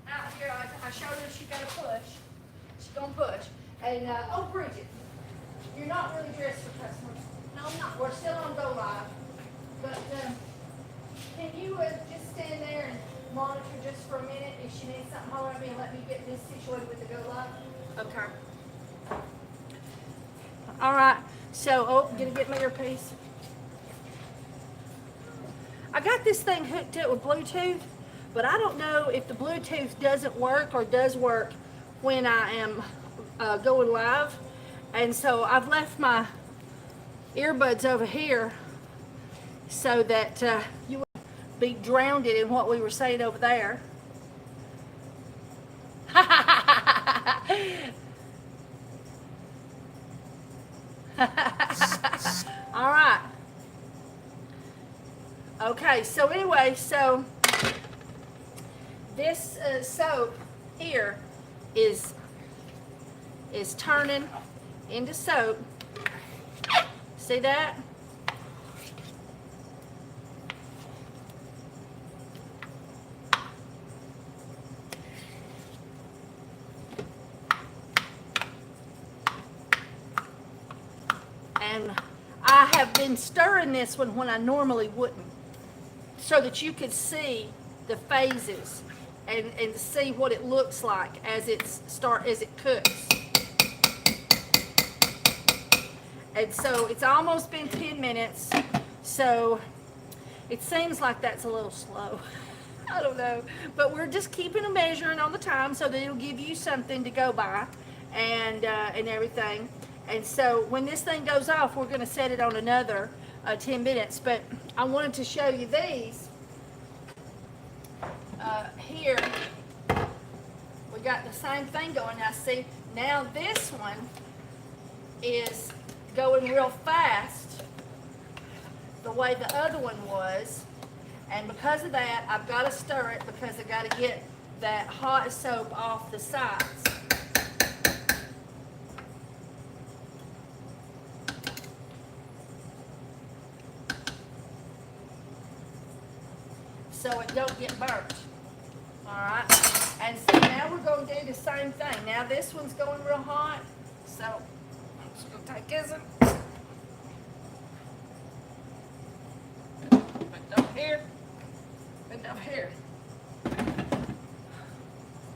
out here, I showed her she gotta push, she's gonna push, and, oh, Bridget, you're not really dressed for customers. No, I'm not. We're still on Go Live. But can you just stand there and monitor just for a minute? If she needs something, holler at me and let me get this situated with the Go Live. Okay. All right. So, gonna get my earpiece. I got this thing hooked up with Bluetooth, but I don't know if the Bluetooth doesn't work or does work when I am going live. And so I've left my earbuds over here so that you would be drowned in what we were saying over there. All right. Okay, so anyway, so this soap here is turning into soap. See that? And I have been stirring this one when I normally wouldn't, so that you could see the phases and see what it looks like as it cooks. And so it's almost been 10 minutes, so it seems like that's a little slow. I don't know, but we're just keeping a measuring on the time so that it'll give you something to go by and everything. And so when this thing goes off, we're going to set it on another 10 minutes. But I wanted to show you these. Here, we got the same thing going. Now see, now this one is going real fast the way the other one was. And because of that, I've got to stir it because I've got to get that hot soap off the sides. So it don't get burnt. Alright, and so now we're going to do the same thing. Now this one's going real hot, so I'm just going to take this one. Put it up here. Put it up here.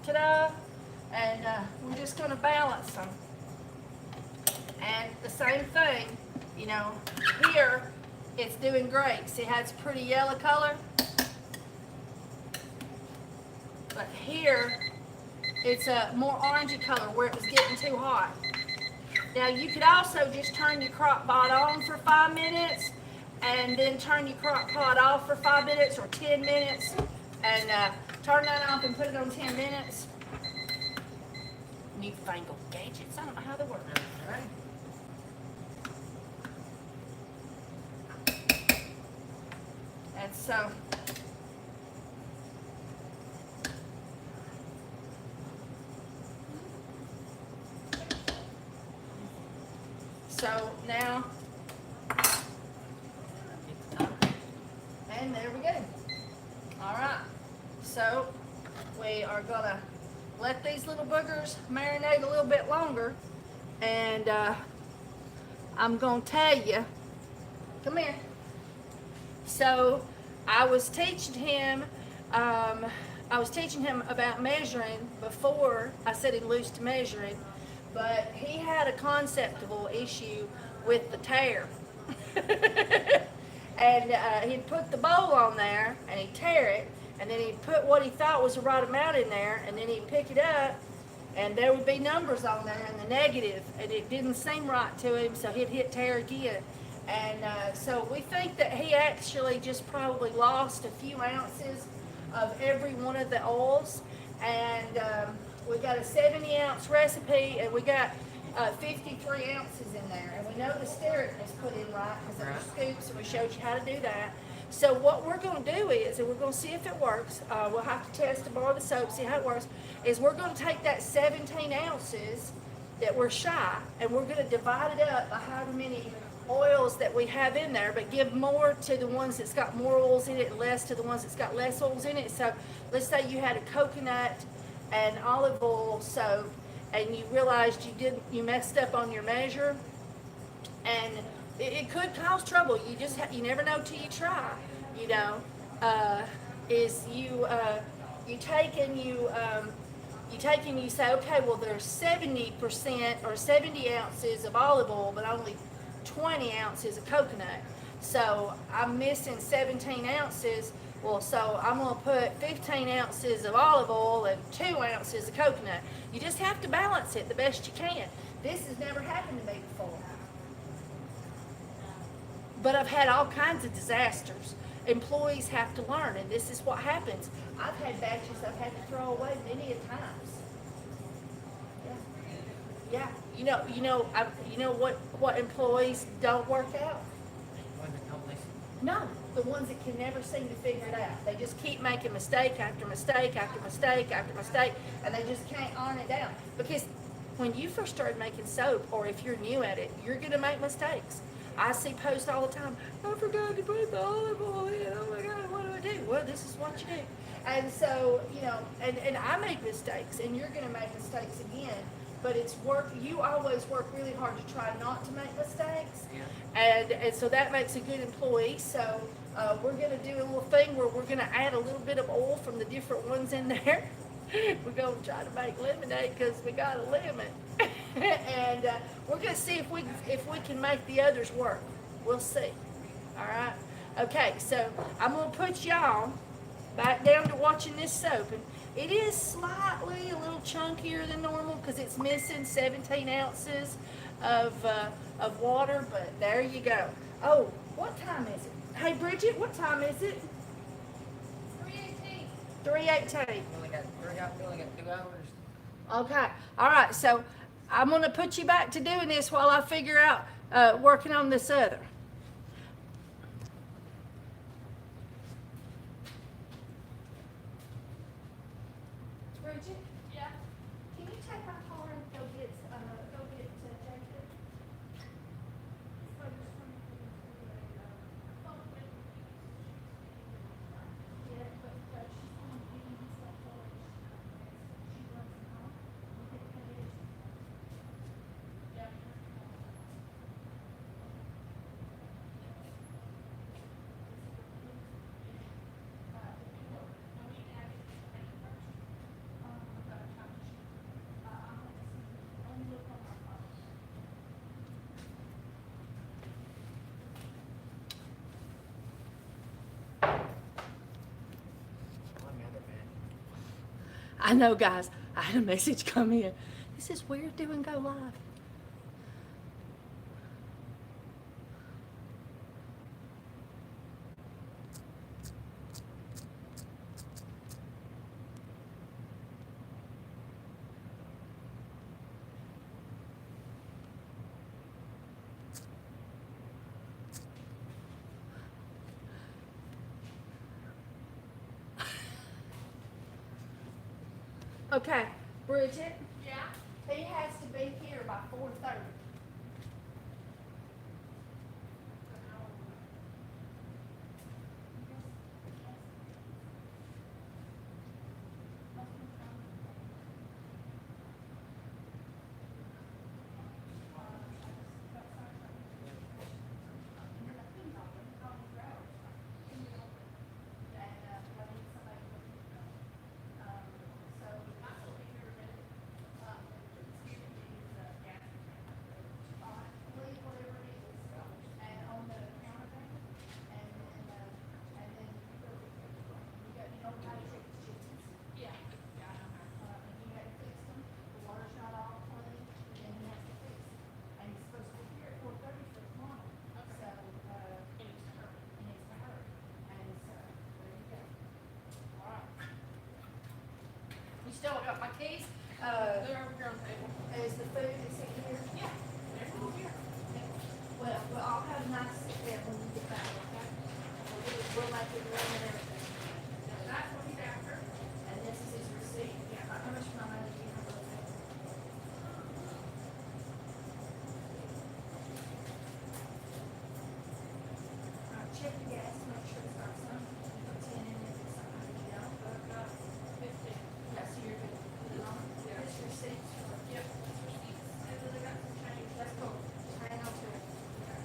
Ta-da! And we're just going to balance them. And the same thing, you know, here it's doing great. See how it's pretty yellow color? But here, it's a more orangey color where it was getting too hot. Now you could also just turn your Crockpot on for 5 minutes and then turn your Crockpot off for 5 minutes or 10 minutes and turn that off and put it on 10 minutes. Newfangled gadgets, I don't know how they work. Right? And so, now, and there we go. All right, so we are gonna let these little boogers marinate a little bit longer, and I'm gonna tell you, come here. So I was teaching him about measuring before I set him loose to measuring, but he had a conceptual issue with the tare. And he'd put the bowl on there and he'd tear it, and then he'd put what he thought was the right amount in there, and then he'd pick it up and there would be numbers on there in the negative, and it didn't seem right to him, so he'd hit tear again. And so we think that he actually just probably lost a few ounces of every one of the oils. And we got a 70-ounce recipe, and we got 53 ounces in there. And we know the stirring is put in right because of the scoops, and we showed you how to do that. So what we're going to do is, and we're going to see if it works, we'll have to test to borrow the soap, see how it works, is we're going to take that 17 ounces that we're shy, and we're going to divide it up by however many oils that we have in there, but give more to the ones that's got more oils in it and less to the ones that's got less oils in it. So let's say you had a coconut and olive oil soap, and you realized you messed up on your measure, and it could cause trouble. You just you never know till you try. You know, is you take and you say, okay, well there's 70% or 70 ounces of olive oil, but only 20 ounces of coconut. So I'm missing 17 ounces. Well, so I'm going to put 15 ounces of olive oil and 2 ounces of coconut. You just have to balance it the best you can. This has never happened to me before. But I've had all kinds of disasters. Employees have to learn, and this is what happens. I've had batches I've had to throw away many a times. Yeah, you know what employees don't work out? One that don't listen. No, the ones that can never seem to figure it out. They just keep making mistake after mistake after mistake after mistake, and they just can't iron it down. Because when you first started making soap, or if you're new at it, you're gonna make mistakes. I see posts all the time, I forgot to put the olive oil in, oh my God, what do I do? Well, this is what you do. And so, and I make mistakes, and you're gonna make mistakes again, but it's work, you always work really hard to try not to make mistakes. Yeah. And so that makes a good employee. So we're gonna do a little thing where we're gonna add a little bit of oil from the different ones in there. We're gonna try to make lemonade because we got a lemon. And we're gonna see if we can make the others work. We'll see. All right. Okay. So I'm gonna put y'all back down to watching this soap, and it is slightly a little chunkier than normal because it's missing 17 ounces of water. But there you go. Oh, what time is it? Hey Bridget, what time is it? 3:18. We only got 2 hours. Okay. All right. So I'm going to put you back to doing this while I figure out working on this other. Bridget? Yeah. Can you take my car and go get Jacob? I know, guys. I had a message come in. This is weird doing go live. Okay, Bridget. Yeah. He has to be here by 4:30. Still got my keys. They're over here on the table. Is the food is in here? Yeah. They're all here. Well, I'll have a nice sit there when you get back, okay? We'll make it room and everything. That's what he's after. And this is his receipt. Yeah. How much money do you have? All right, check the gas, make sure it's got some. Put 10 in if it's something you don't. But 15. Yeah, so you're good. Put it on. Yeah. This receipts. Yep, that's receipts. And then they got some change. That's cool. Hang on to it. Okay.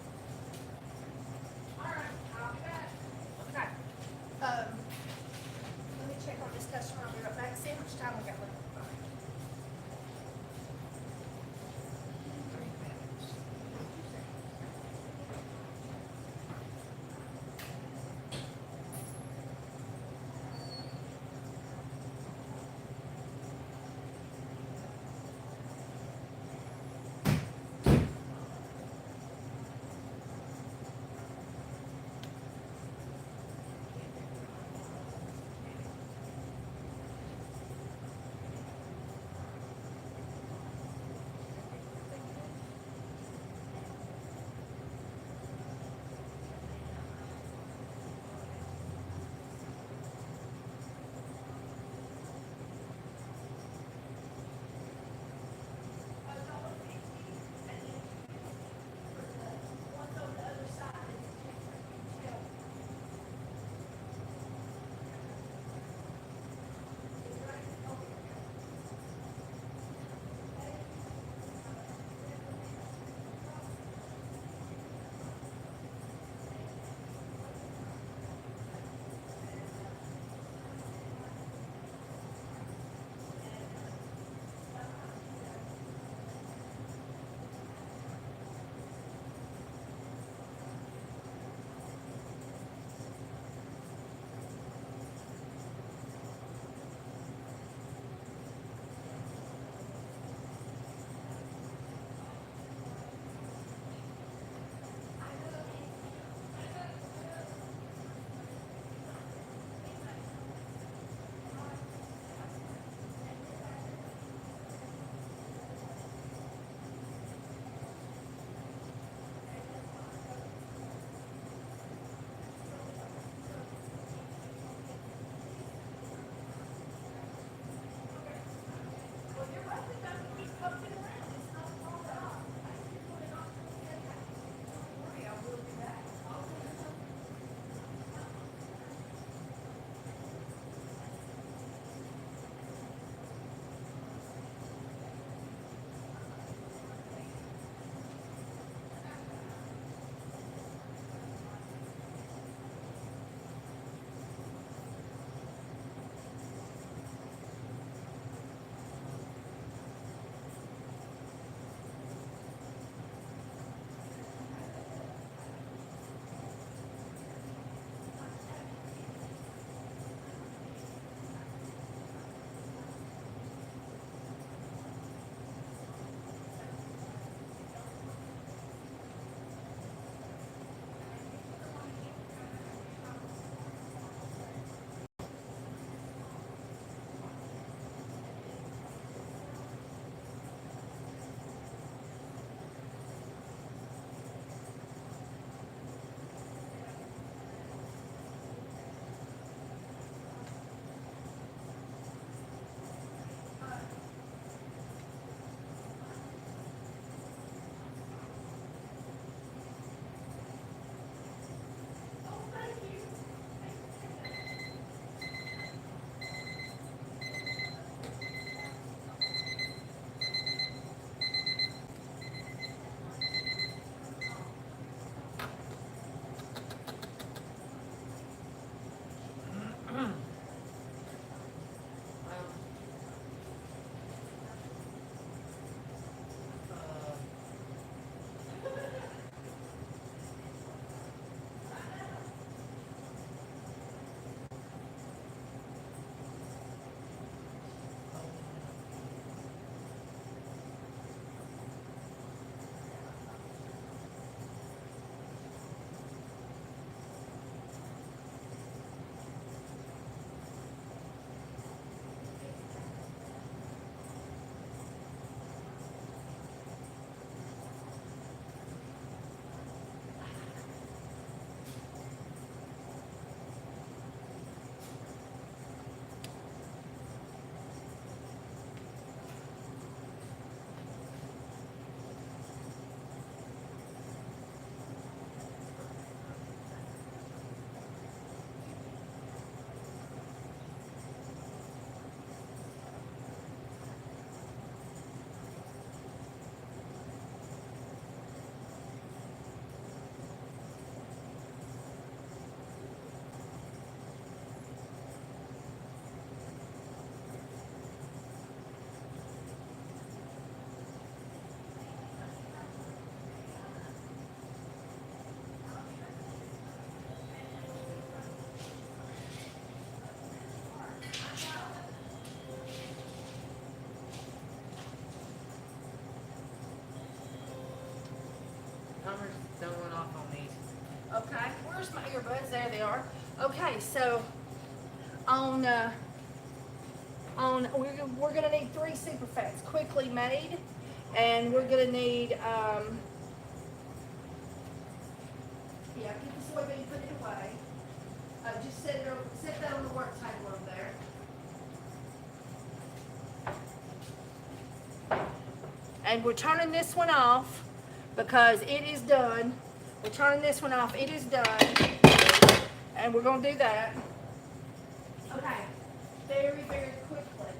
timers don't went off on these. Okay, where's my earbuds? There they are. Okay, so on we're gonna need 3 Superfats, quickly made, and we're gonna need yeah, get the soybean, put it away. Just set that on the work table over there. And we're turning this one off because it is done. We're turning this one off. It is done. And we're going to do that. Okay. Very, very quickly.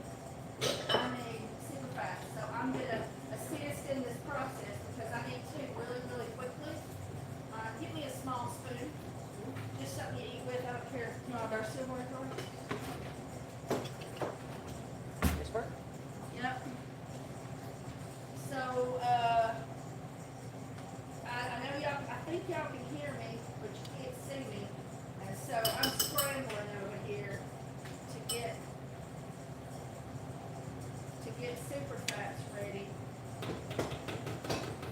I need Superfat. So I'm going to assist in this process because I need to really, really quickly. Give me a small spoon. Just something you eat with. I don't care. You want our silverware drawer? This work? Yep. So, I know y'all, I think y'all can hear me, but you can't see me. And so I'm scrambling over here to get Superfats ready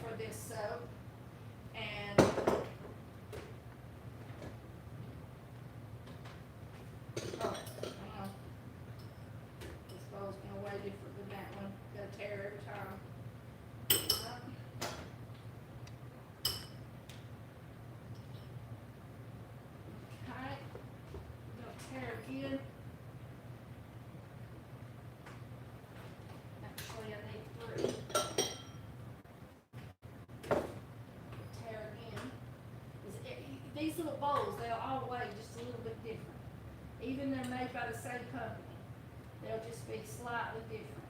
for this soap. And this bowl's been way different than that one. Gotta tear every time. Okay, gonna tear again. Actually, I need 3. Tear again. These little bowls, they'll all weigh just a little bit different. Even they're made by the same company, they'll just be slightly different.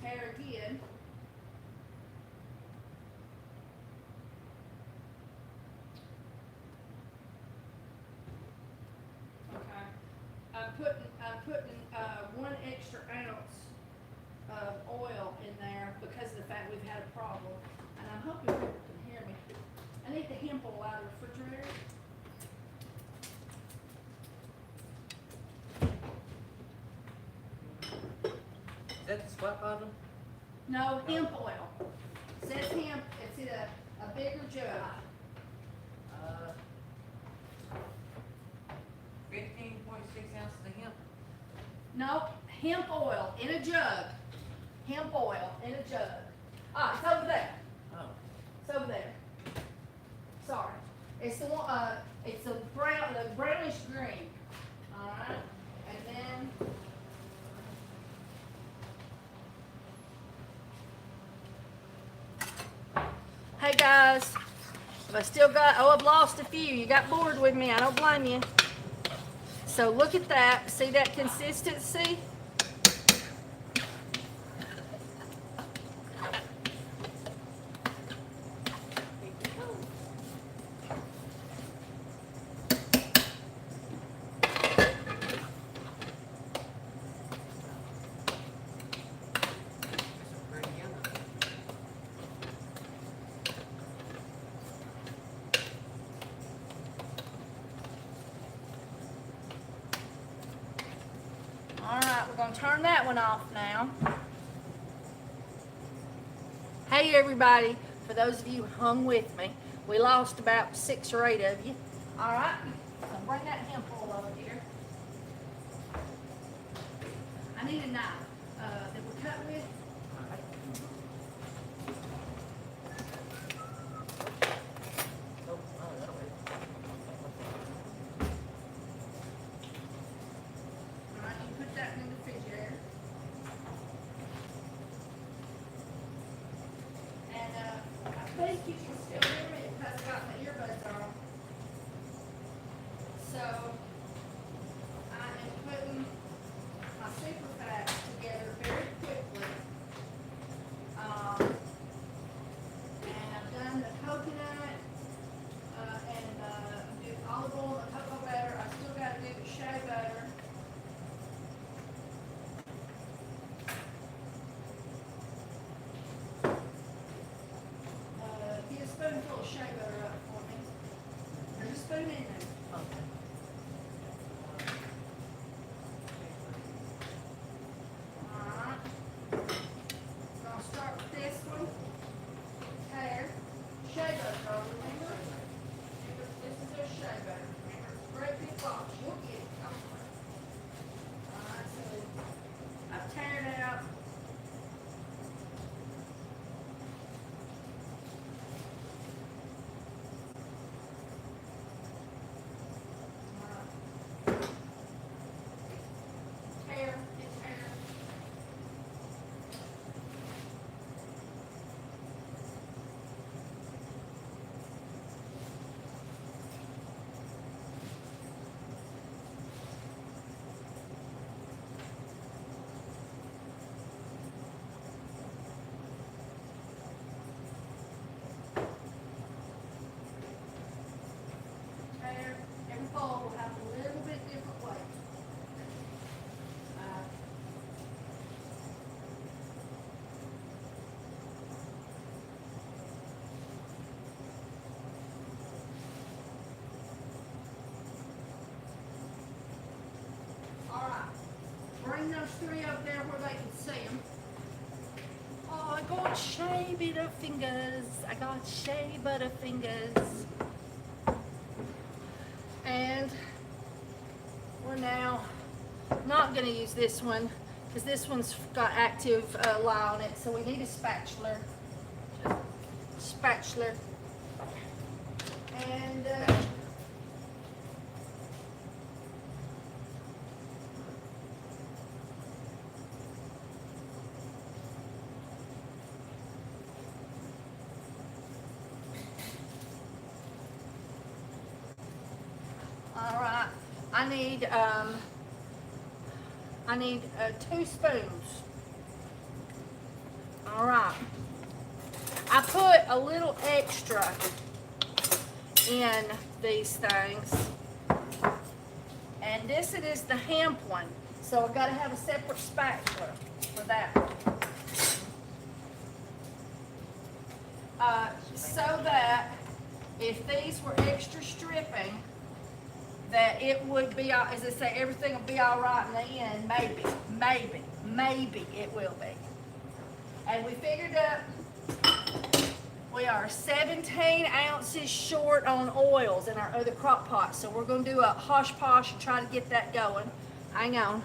Tear again. Okay. I'm putting 1 extra ounce of oil in there because of the fact we've had a problem. And I'm hoping people can hear me. I need the hemp oil out of the refrigerator. Is that the spot bottom? No, hemp oil. Says hemp, it's in a bigger jug. 15.6 ounces of hemp. No, hemp oil in a jug. Hemp oil in a jug. Ah, it's over there. Oh. It's over there. Sorry. It's the one, it's the brownish green. Alright. And then hey guys, I still got, I've lost a few. You got bored with me. I don't blame you. So look at that. See that consistency? Pretty yellow. All right, we're going to turn that one off now. Hey everybody, for those of you who hung with me, we lost about 6 or 8 of you. All right, so bring that hemp oil over here. I need a knife that we cut with. Oh, that'll work. All right, you put that in the refrigerator. And I think you can still hear me because I got my earbuds on. So I am putting my Superfat together very quickly. And I've done the coconut and do olive oil and cocoa butter. I still got to do the shea butter. Get a spoonful of shea butter up for me. There's a spoon in there. Okay. Alright. Gonna start with there's 3 over there where they can see them. Oh, I got shea butter fingers. I got shea butter fingers. And we're now not going to use this one because this one's got active lye on it. So we need a spatula. And all right, I need 2 spoons. All right, I put a little extra in these things, and this it is the hemp one, so I've got to have a separate spatula for that one. So that if these were extra stripping, that it would be, as I say, everything will be all right in the end. Maybe it will be. And we figured up we are 17 ounces short on oils in our other crock pot. So we're going to do a hosh posh and try to get that going. Hang on.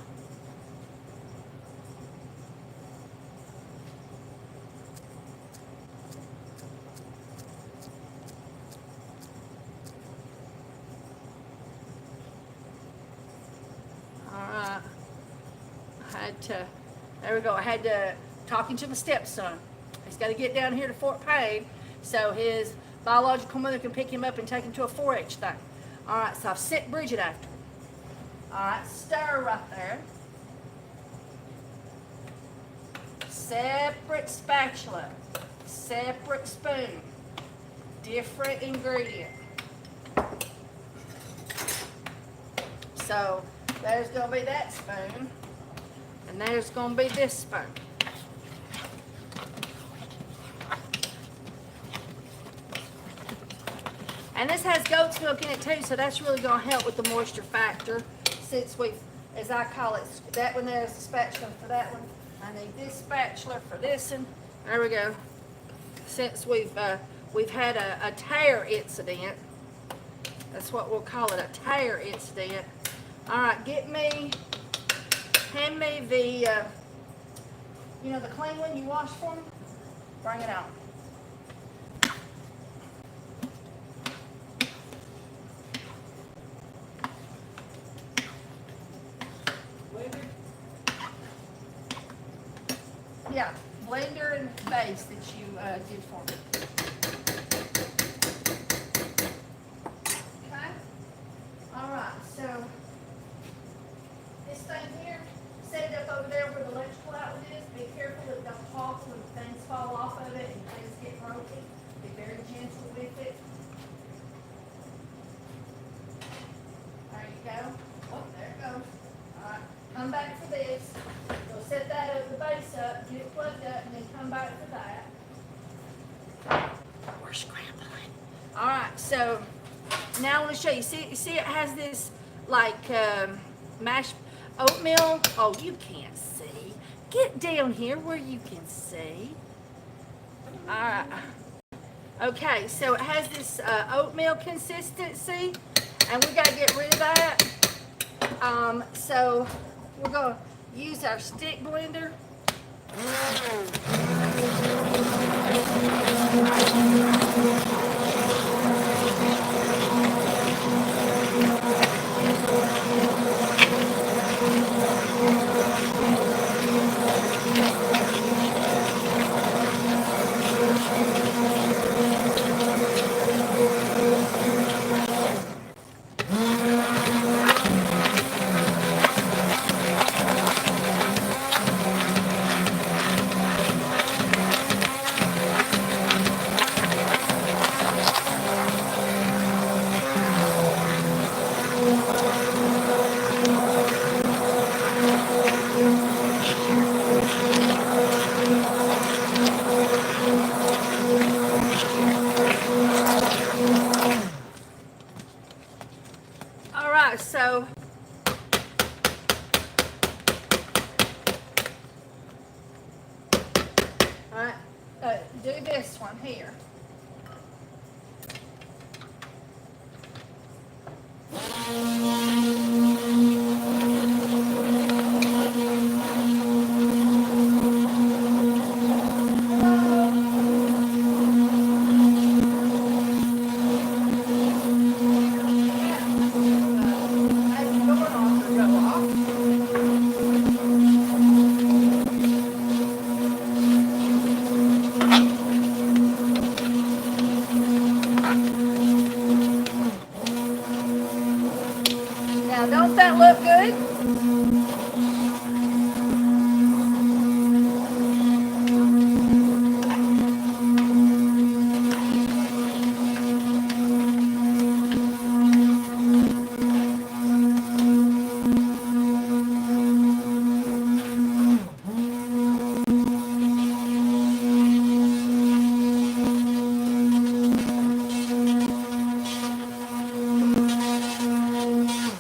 Alright. There we go. I had to, talking to my stepson. He's got to get down here to Fort Payne so his biological mother can pick him up and take him to a 4-H thing. Alright, so I've sent Bridget after. Alright, stir right there. Separate spatula. Separate spoon. Different ingredient. So, there's going to be that spoon. And there's going to be this spoon. And this has goat's milk in it too, so that's really going to help with the moisture factor. Since we've, as I call it, that one there's the spatula for that one. I need this spatula for this one. There we go. Since we've had a tear incident, that's what we'll call it, a tear incident. All right, hand me the, the clean one you washed for me. Bring it out. Yeah, blender and base that you did for me. Okay. All right. So this thing here, set it up over there where the electrical outlet is. Be careful that it don't topple and things fall off of it and things get broken. Be very gentle with it. There you go. Oh, there it goes. All right. Come back for this. We'll set that up, the base up, get it plugged up, and then come back for that. We're scrambling. All right, so now I want to show you. See, it has this like mashed oatmeal. Oh, you can't see. Get down here where you can see. All right. Okay, so it has this oatmeal consistency, and we got to get rid of that. So we're going to use our stick blender. this one here. Now, don't that look good?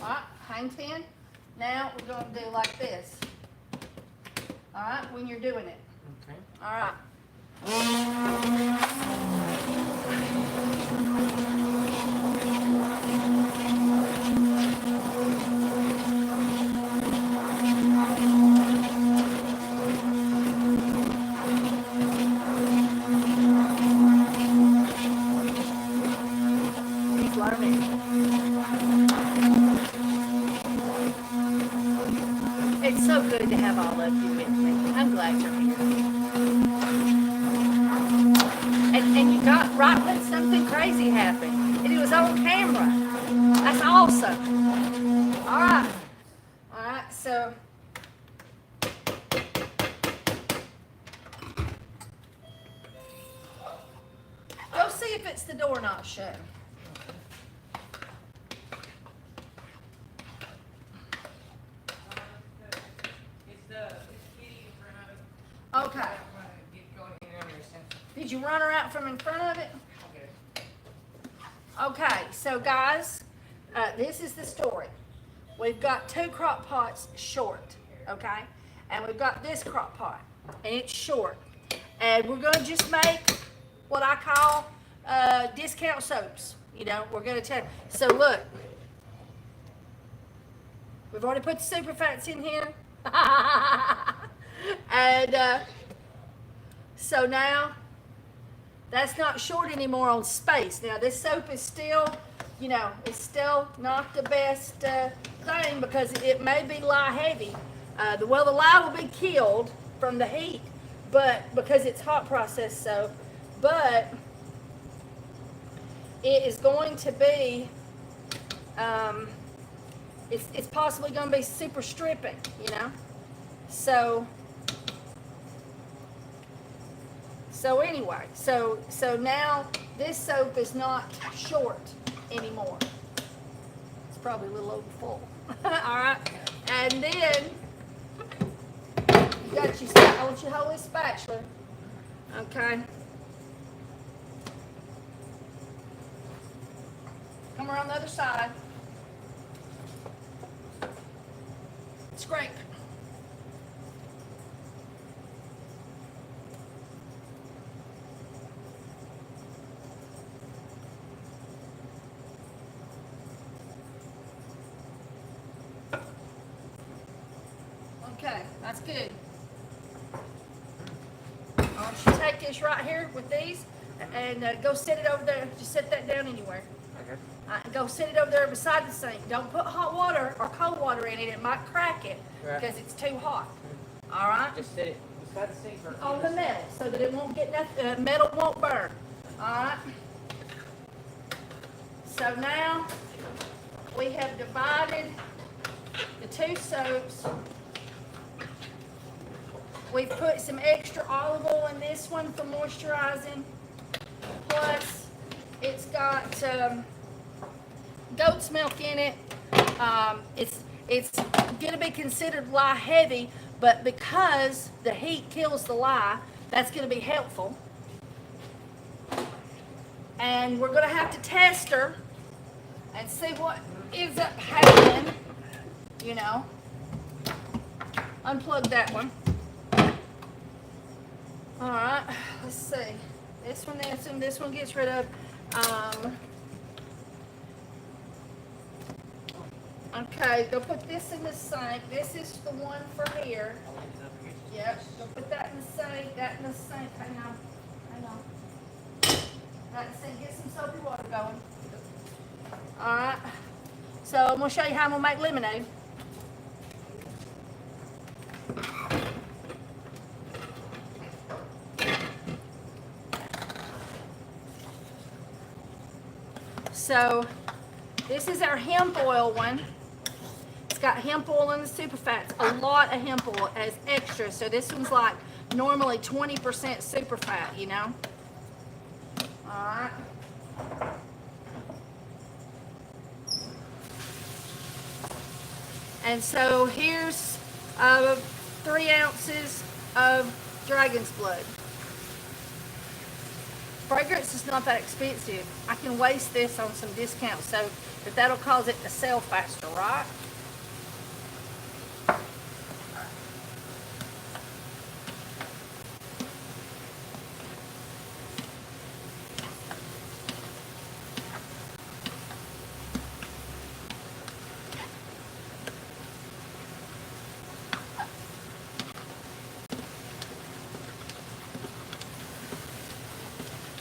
Alright, hang 10. Now we're going to do like this. Alright, when you're doing it. Okay. Alright. He's learning. It's so good to have all of you with me. I'm glad you're here. And you got right when something crazy happened. And it was on camera. That's awesome. Alright. Alright, so go see if it's the door not shut. Okay. Did you run her out from in front of it? Okay, so guys, this is the story. We've got 2 crock pots short, okay? And we've got this crock pot, and it's short. And we're gonna just make what I call discount soaps. You know, we're gonna tell. So look, we've already put the Superfats in here. And so now that's not short anymore on space. Now this soap is still, you know, it's still not the best thing because it may be lye heavy. The lye will be killed from the heat, but because it's hot process soap, but it is going to be, it's possibly going to be super stripping, you know. So anyway, so now this soap is not short anymore. It's probably a little over full. All right, and then you got your. I want you to hold this spatula. Okay. Come around the other side. Scrape. Okay, that's good. I want you to take this right here with these and go set it over there. Just set that down anywhere. Okay. Go sit it over there beside the sink. Don't put hot water or cold water in it. It might crack it because it's too hot. All right? Just sit it beside the sink or On the metal so that it won't get nothing, metal won't burn. All right? So now we have divided the 2 soaps. We've put some extra olive oil in this one for moisturizing. Plus, it's got goat's milk in it. It's going to be considered lye heavy, but because the heat kills the lye, that's going to be helpful. And we're going to have to test her and see what ends up happening. You know, unplug that one. All right, let's see. This one gets rid of. Okay, go put this in the sink. This is the one for here. I'll leave it up here. Yep, go put that in the sink, that in the sink. Hang on. That in the sink. Get some soapy water going. Alright. So I'm gonna show you how I'm gonna make lemonade. So this is our hemp oil one. It's got hemp oil in the Superfats. A lot of hemp oil as extra. So this one's like normally 20% Superfat, you know. Alright. And so here's 3 ounces of dragon's blood. Fragrance is not that expensive. I can waste this on some discounts, so but that'll cause it to sell faster, right?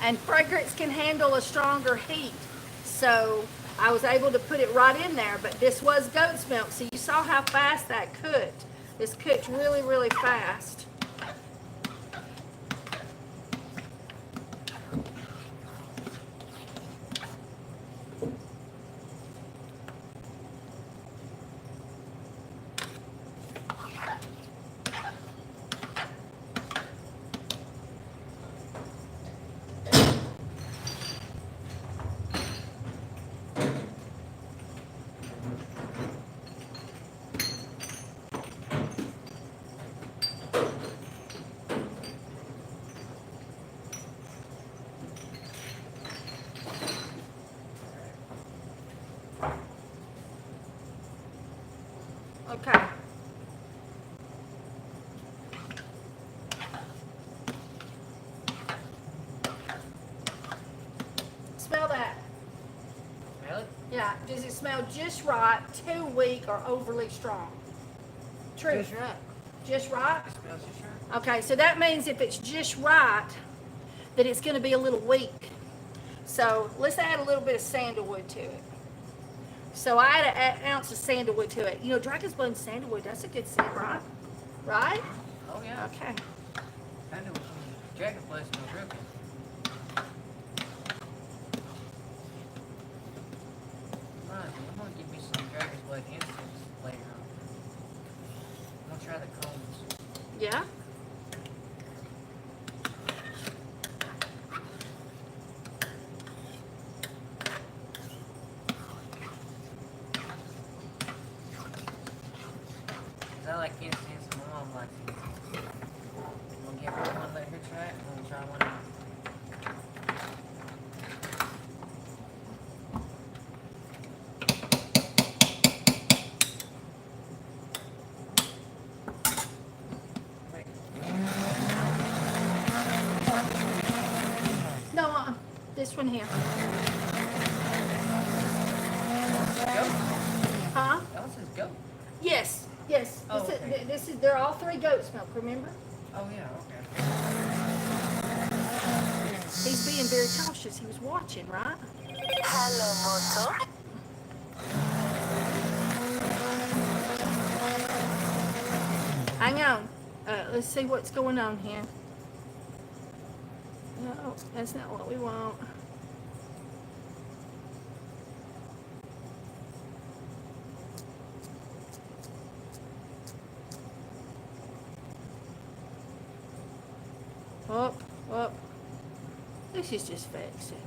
And fragrance can handle a stronger heat. So I was able to put it right in there, but this was goat's milk. So you saw how fast that cooked. This cooked really, really fast. Okay. Smell that. Smell it? Yeah. Does it smell just right, too weak, or overly strong? True. Just right. Just right? It smells just right. Okay, so that means if it's just right, that it's going to be a little weak. So let's add a little bit of sandalwood to it. So I add an ounce of sandalwood to it. You know, dragon's blood and sandalwood, that's a good scent, right? Right? Oh yeah. Okay. I know dragon blood smells real good. Right, I'm gonna give me some dragon's blood incense later on. I'm gonna try the cones. Yeah? I like incense and my mom likes incense. I'm gonna give her one, let her try it, and we'll try one out. Wait. No, this one here. Goat? Huh? That one says goat. Yes, yes. Oh, This, okay. this is, they're all 3 goat's milk, remember? Oh yeah, okay. He's being very cautious. He was watching, right? Hello, Moto. Hang on. Let's see what's going on here. No, that's not what we want. Up. This is just fixing.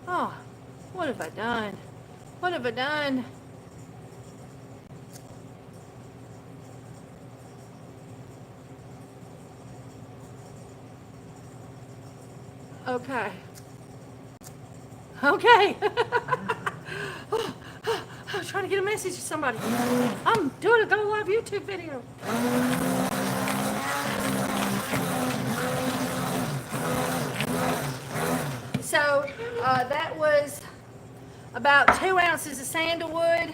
Oh, what have I done? What have I done? Okay. I'm trying to get a message to somebody. I'm doing a Go Live YouTube video. So that was about 2 ounces of sandalwood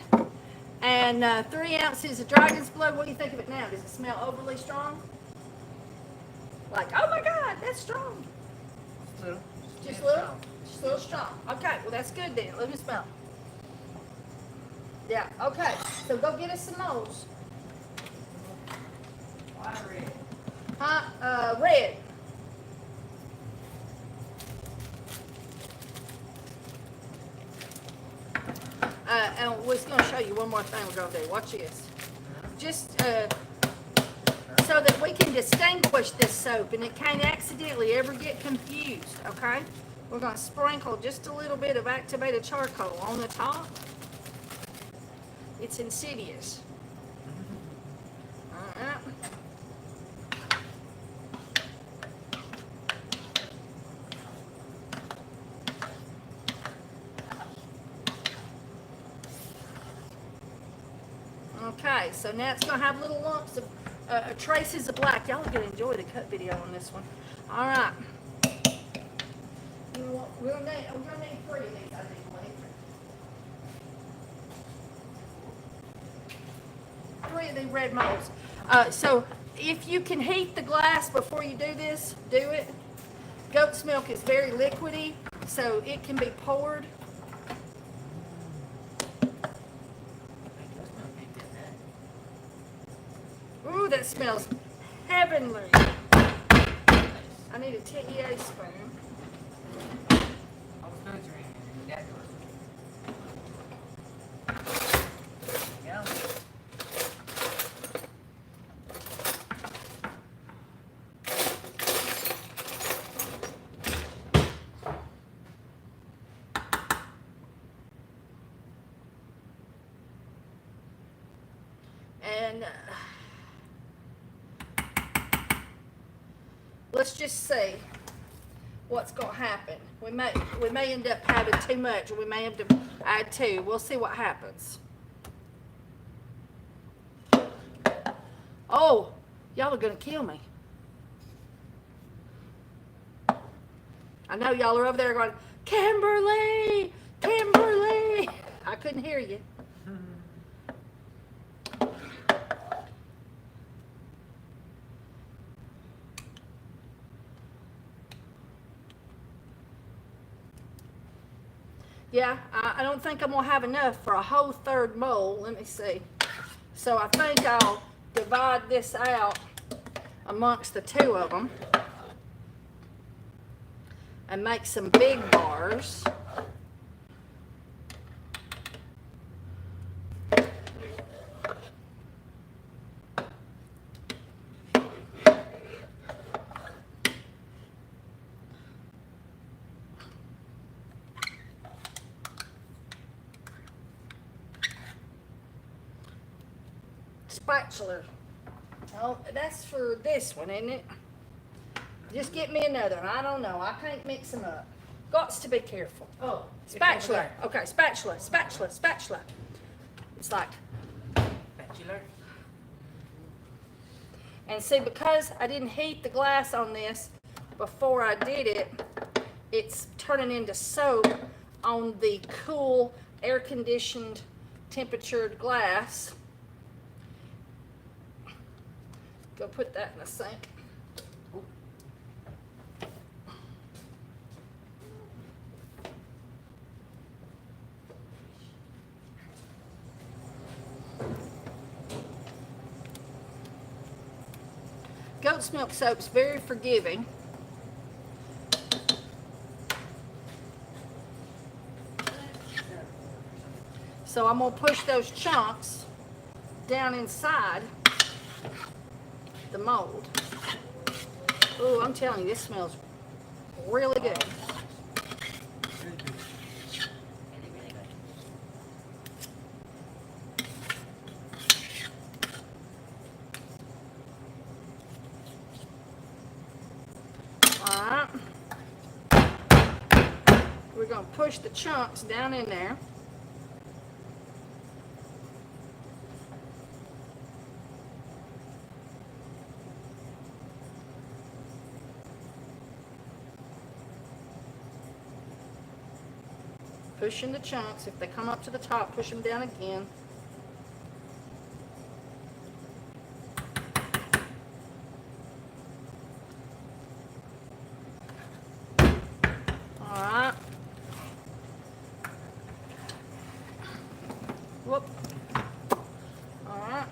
and 3 ounces of dragon's blood. What do you think of it now? Does it smell overly strong? Like, oh my God, that's strong. Just a little? Just a little strong. Okay, well that's good then. Let me smell. Yeah, okay. So go get us some molds. Why red? Huh? Red. And we're just going to show you one more thing we're going to do. Watch this. Just so that we can distinguish this soap and it can't accidentally ever get confused, okay? We're going to sprinkle just a little bit of activated charcoal on the top. It's insidious. All right. Okay, so now it's going to have little lumps of traces of black. Y'all are going to enjoy the cut video on this one. All right. You know what? We're going to need 3 of these, I think, Blake. 3 of these red molds. So if you can heat the glass before you do this, do it. Goat's milk is very liquidy, so it can be poured. Ooh, that smells heavenly. I need a TEA spoon. All the spoons are in here. You got yours. Yeah. And let's just see what's going to happen. We may end up having too much, or we may have to add 2. We'll see what happens. Oh, y'all are going to kill me. I know y'all are over there going, Kimberly, Kimberly. I couldn't hear you. Yeah, I don't think I'm going to have enough for a whole 3rd mold. Let me see. So I think I'll divide this out amongst the 2 of them and make some big bars. Spatula. Oh, that's for this one, isn't it? Just get me another one. I don't know. I can't mix them up. Gots to be careful. Oh, Spatula. Okay, spatula, spatula, spatula. It's like, spatula. and see, because I didn't heat the glass on this before I did it, it's turning into soap on the cool, air-conditioned, temperatured glass. Go put that in the sink. Goat's milk soap's very forgiving. So I'm gonna push those chunks down inside the mold. Ooh, I'm telling you, this smells really good. Alright. We're gonna push the chunks down in there. pushing the chunks. If they come up to the top, push them down again. All right. Whoop. All right.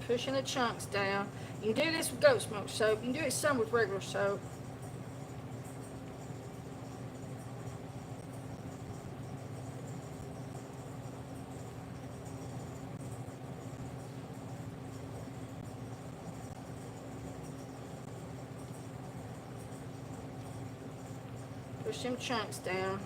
Pushing the chunks down. You can do this with goat's milk soap. You can do it some with regular soap. Push them chunks down.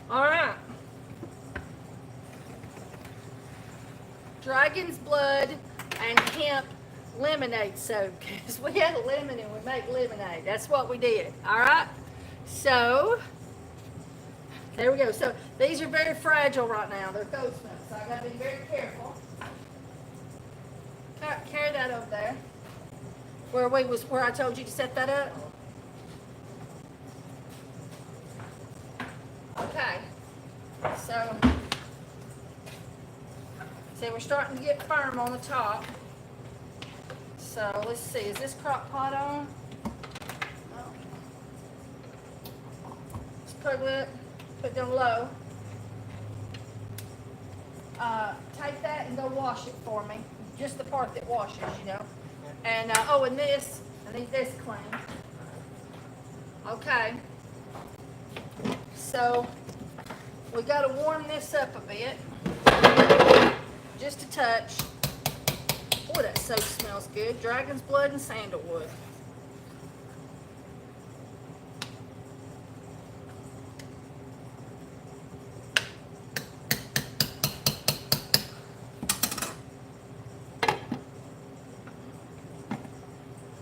Alright. Dragon's blood and hemp lemonade soap. Because we had a lemon and we make lemonade. That's what we did. Alright. So, there we go. So, these are very fragile right now. They're goat's milk. So, I got to be very careful. Carry that over there. Where I told you to set that up. Okay, so see, we're starting to get firm on the top. So let's see, is this crock pot on? No. Let's put it down low. Take that and go wash it for me. Just the part that washes, you know. And oh, and this, I need this clean. Okay. So, we got to warm this up a bit, just a touch. Boy, that soap smells good. Dragon's blood and sandalwood.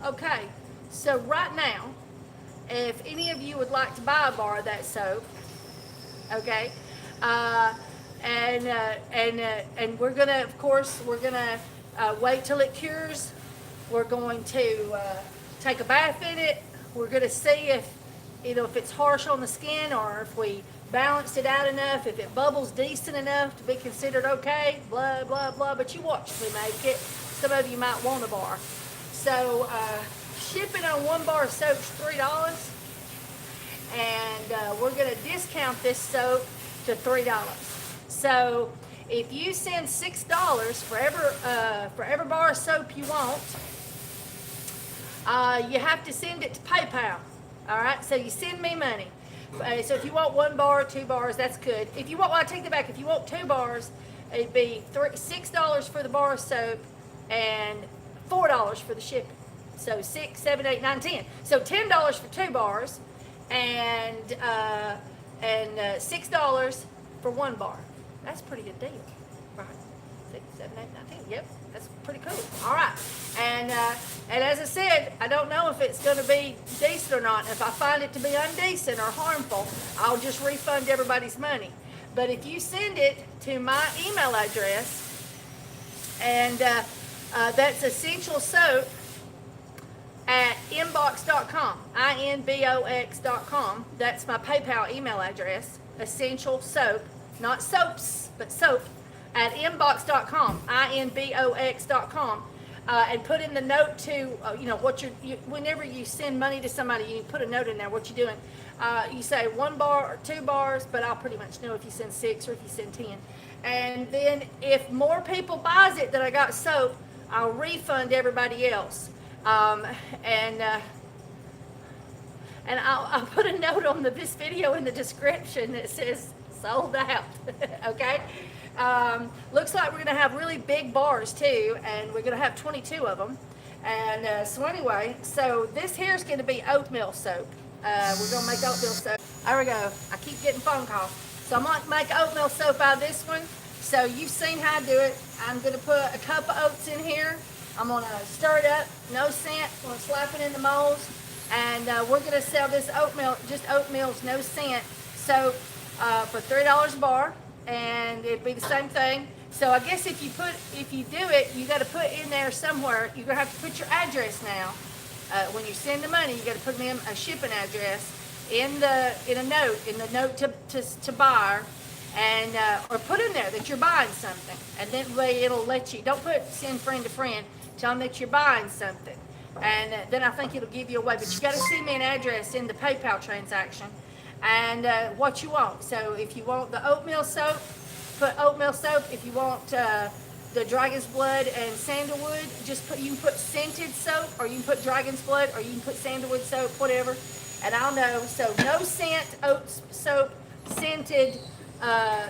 Okay, so right now, if any of you would like to buy a bar of that soap, okay, and we're gonna, of course, wait till it cures. We're going to take a bath in it. We're gonna see if it's harsh on the skin or if we balanced it out enough, if it bubbles decent enough to be considered okay. Blah blah blah. But you watch me make it. Some of you might want a bar. So shipping on one bar of soap is $3. And we're going to discount this soap to $3. So if you send $6 for every bar of soap you want, you have to send it to PayPal. All right, so you send me money. So if you want 1 bar or 2 bars, that's good. If you want, well, I take that back. If you want 2 bars, it'd be $6 for the bar of soap and $4 for the shipping. So 6, 7, 8, 9, 10. So $10 for 2 bars. And $6 for 1 bar. That's a pretty good deal, right? 6, 7, 8, 9, 10. Yep, that's pretty cool. All right, and as I said, I don't know if it's going to be decent or not. If I find it to be undecent or harmful, I'll just refund everybody's money. But if you send it to my email address, and that's essential soap at inbox.com, inbox.com. That's my PayPal email address. Essential soap, not soaps, but soap at inbox.com, inbox.com. And put in the note to, what whenever you send money to somebody, you put a note in there, what you're doing. You say 1 bar or 2 bars, but I'll pretty much know if you send 6 or if you send 10. And then if more people buys it that I got soap, I'll refund everybody else. And I'll put a note on this video in the description that says sold out. Okay. Looks like we're gonna have really big bars too, and we're gonna have 22 of them. And so anyway, so this here is gonna be oatmeal soap. We're gonna make oatmeal soap. There we go. I keep getting phone calls. So I'm going to make oatmeal soap out of this one. So you've seen how I do it. I'm going to put a cup of oats in here. I'm going to stir it up, no scent. I'm going to slap it in the molds. And we're going to sell this oatmeal, just oatmeal's no scent soap for $3 a bar. And it'd be the same thing. So I guess if you do it, you got to put in there somewhere. You're going to have to put your address now. When you send the money, you got to put in a shipping address in a note to buyer, and or put in there that you're buying something, and then it'll let you. Don't put send friend to friend. Tell them that you're buying something, and then I think it'll give you away. But you got to send me an address in the PayPal transaction, and what you want. So if you want the oatmeal soap, put oatmeal soap. If you want the dragon's blood and sandalwood, you can put scented soap, or you can put dragon's blood, or you can put sandalwood soap, whatever. And I'll know. So no scent oats soap, scented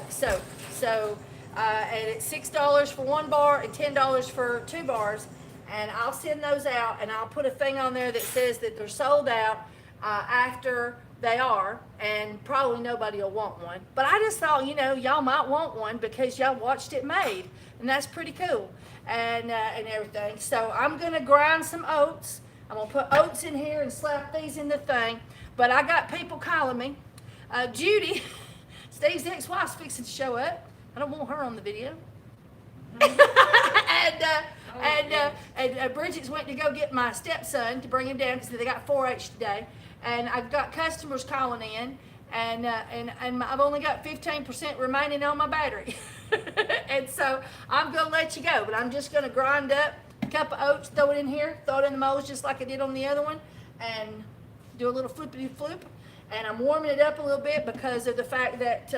soap. So and it's $6 for 1 bar and $10 for 2 bars. And I'll send those out, and I'll put a thing on there that says that they're sold out after they are, and probably nobody will want one. But I just thought, y'all might want one because y'all watched it made, and that's pretty cool, and everything. So I'm gonna grind some oats. I'm gonna put oats in here and slap these in the thing. But I got people calling me. Judy, Steve's ex-wife's fixing to show up. I don't want her on the video. And Bridget's went to go get my stepson to bring him down because they got 4-H today. And I've got customers calling in, and I've only got 15% remaining on my battery. And so I'm going to let you go, but I'm just going to grind up a cup of oats, throw it in here, throw it in the molds just like I did on the other one, and do a little flippity flip. And I'm warming it up a little bit because of the fact that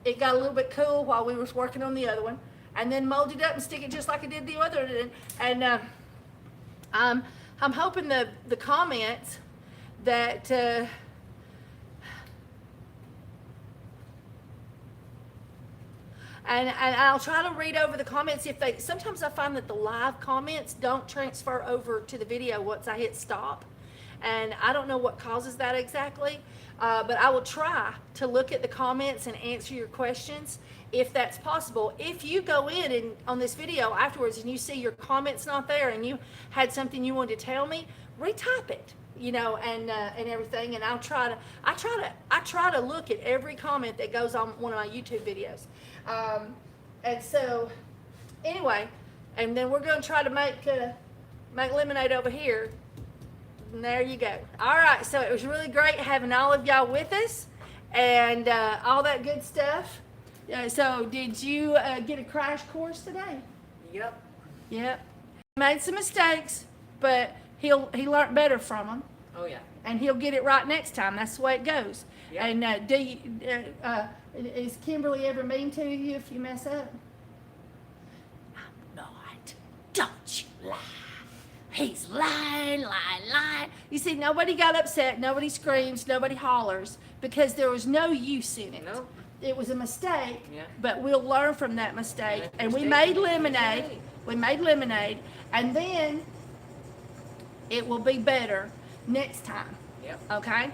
it got a little bit cool while we was working on the other one. And then mold it up and stick it just like I did the other one. And I'm hoping the comments that and I'll try to read over the comments. Sometimes I find that the live comments don't transfer over to the video once I hit stop, and I don't know what causes that exactly, but I will try to look at the comments and answer your questions if that's possible. If you go in and on this video afterwards and you see your comments not there and you had something you wanted to tell me, retype it, and everything, and I try to look at every comment that goes on one of my YouTube videos. And so anyway, and then we're going to try to make lemonade over here. And there you go. All right, so it was really great having all of y'all with us, and all that good stuff. So did you get a crash course today? Yep. Yep. Made some mistakes, but he learned better from them. Oh yeah. And he'll get it right next time. That's the way it goes. Yep. And is Kimberly ever mean to you if you mess up? I'm not. Don't you lie. He's lying. You see, nobody got upset. Nobody screams. Nobody hollers because there was no use in it. Nope. It was a mistake, Yeah. but we'll learn from that mistake. That And we mistake made is lemonade. mistake. We made lemonade, and then it will be better next time. Yep. Okay?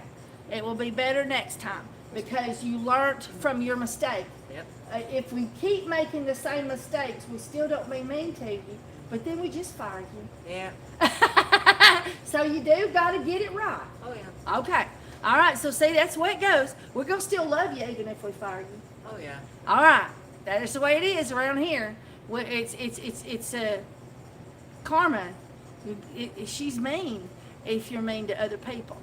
It will be better next time because you learned from your mistake. Yep. If we keep making the same mistakes, we still don't be mean to you, but then we just fire you. Yeah. So you do got to get it right. Oh yeah. Okay. All right. So see, that's the way it goes. We're going to still love you even if we fire you. Oh yeah. All right. That is the way it is around here. It's karma. She's mean if you're mean to other people.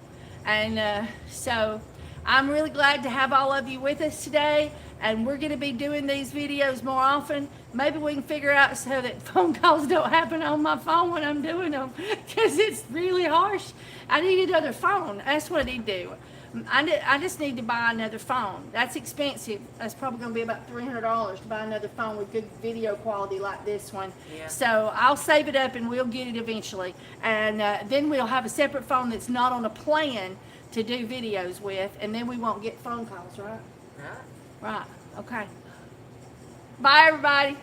And so I'm really glad to have all of you with us today. And we're going to be doing these videos more often. Maybe we can figure out so that phone calls don't happen on my phone when I'm doing them, because it's really harsh. I need another phone. That's what I need to do. I just need to buy another phone. That's expensive. That's probably going to be about $300 to buy another phone with good video quality like this one. Yeah. So I'll save it up and we'll get it eventually. And then we'll have a separate phone that's not on a plan to do videos with, and then we won't get phone calls, right? Right. Right. Okay. Bye, everybody.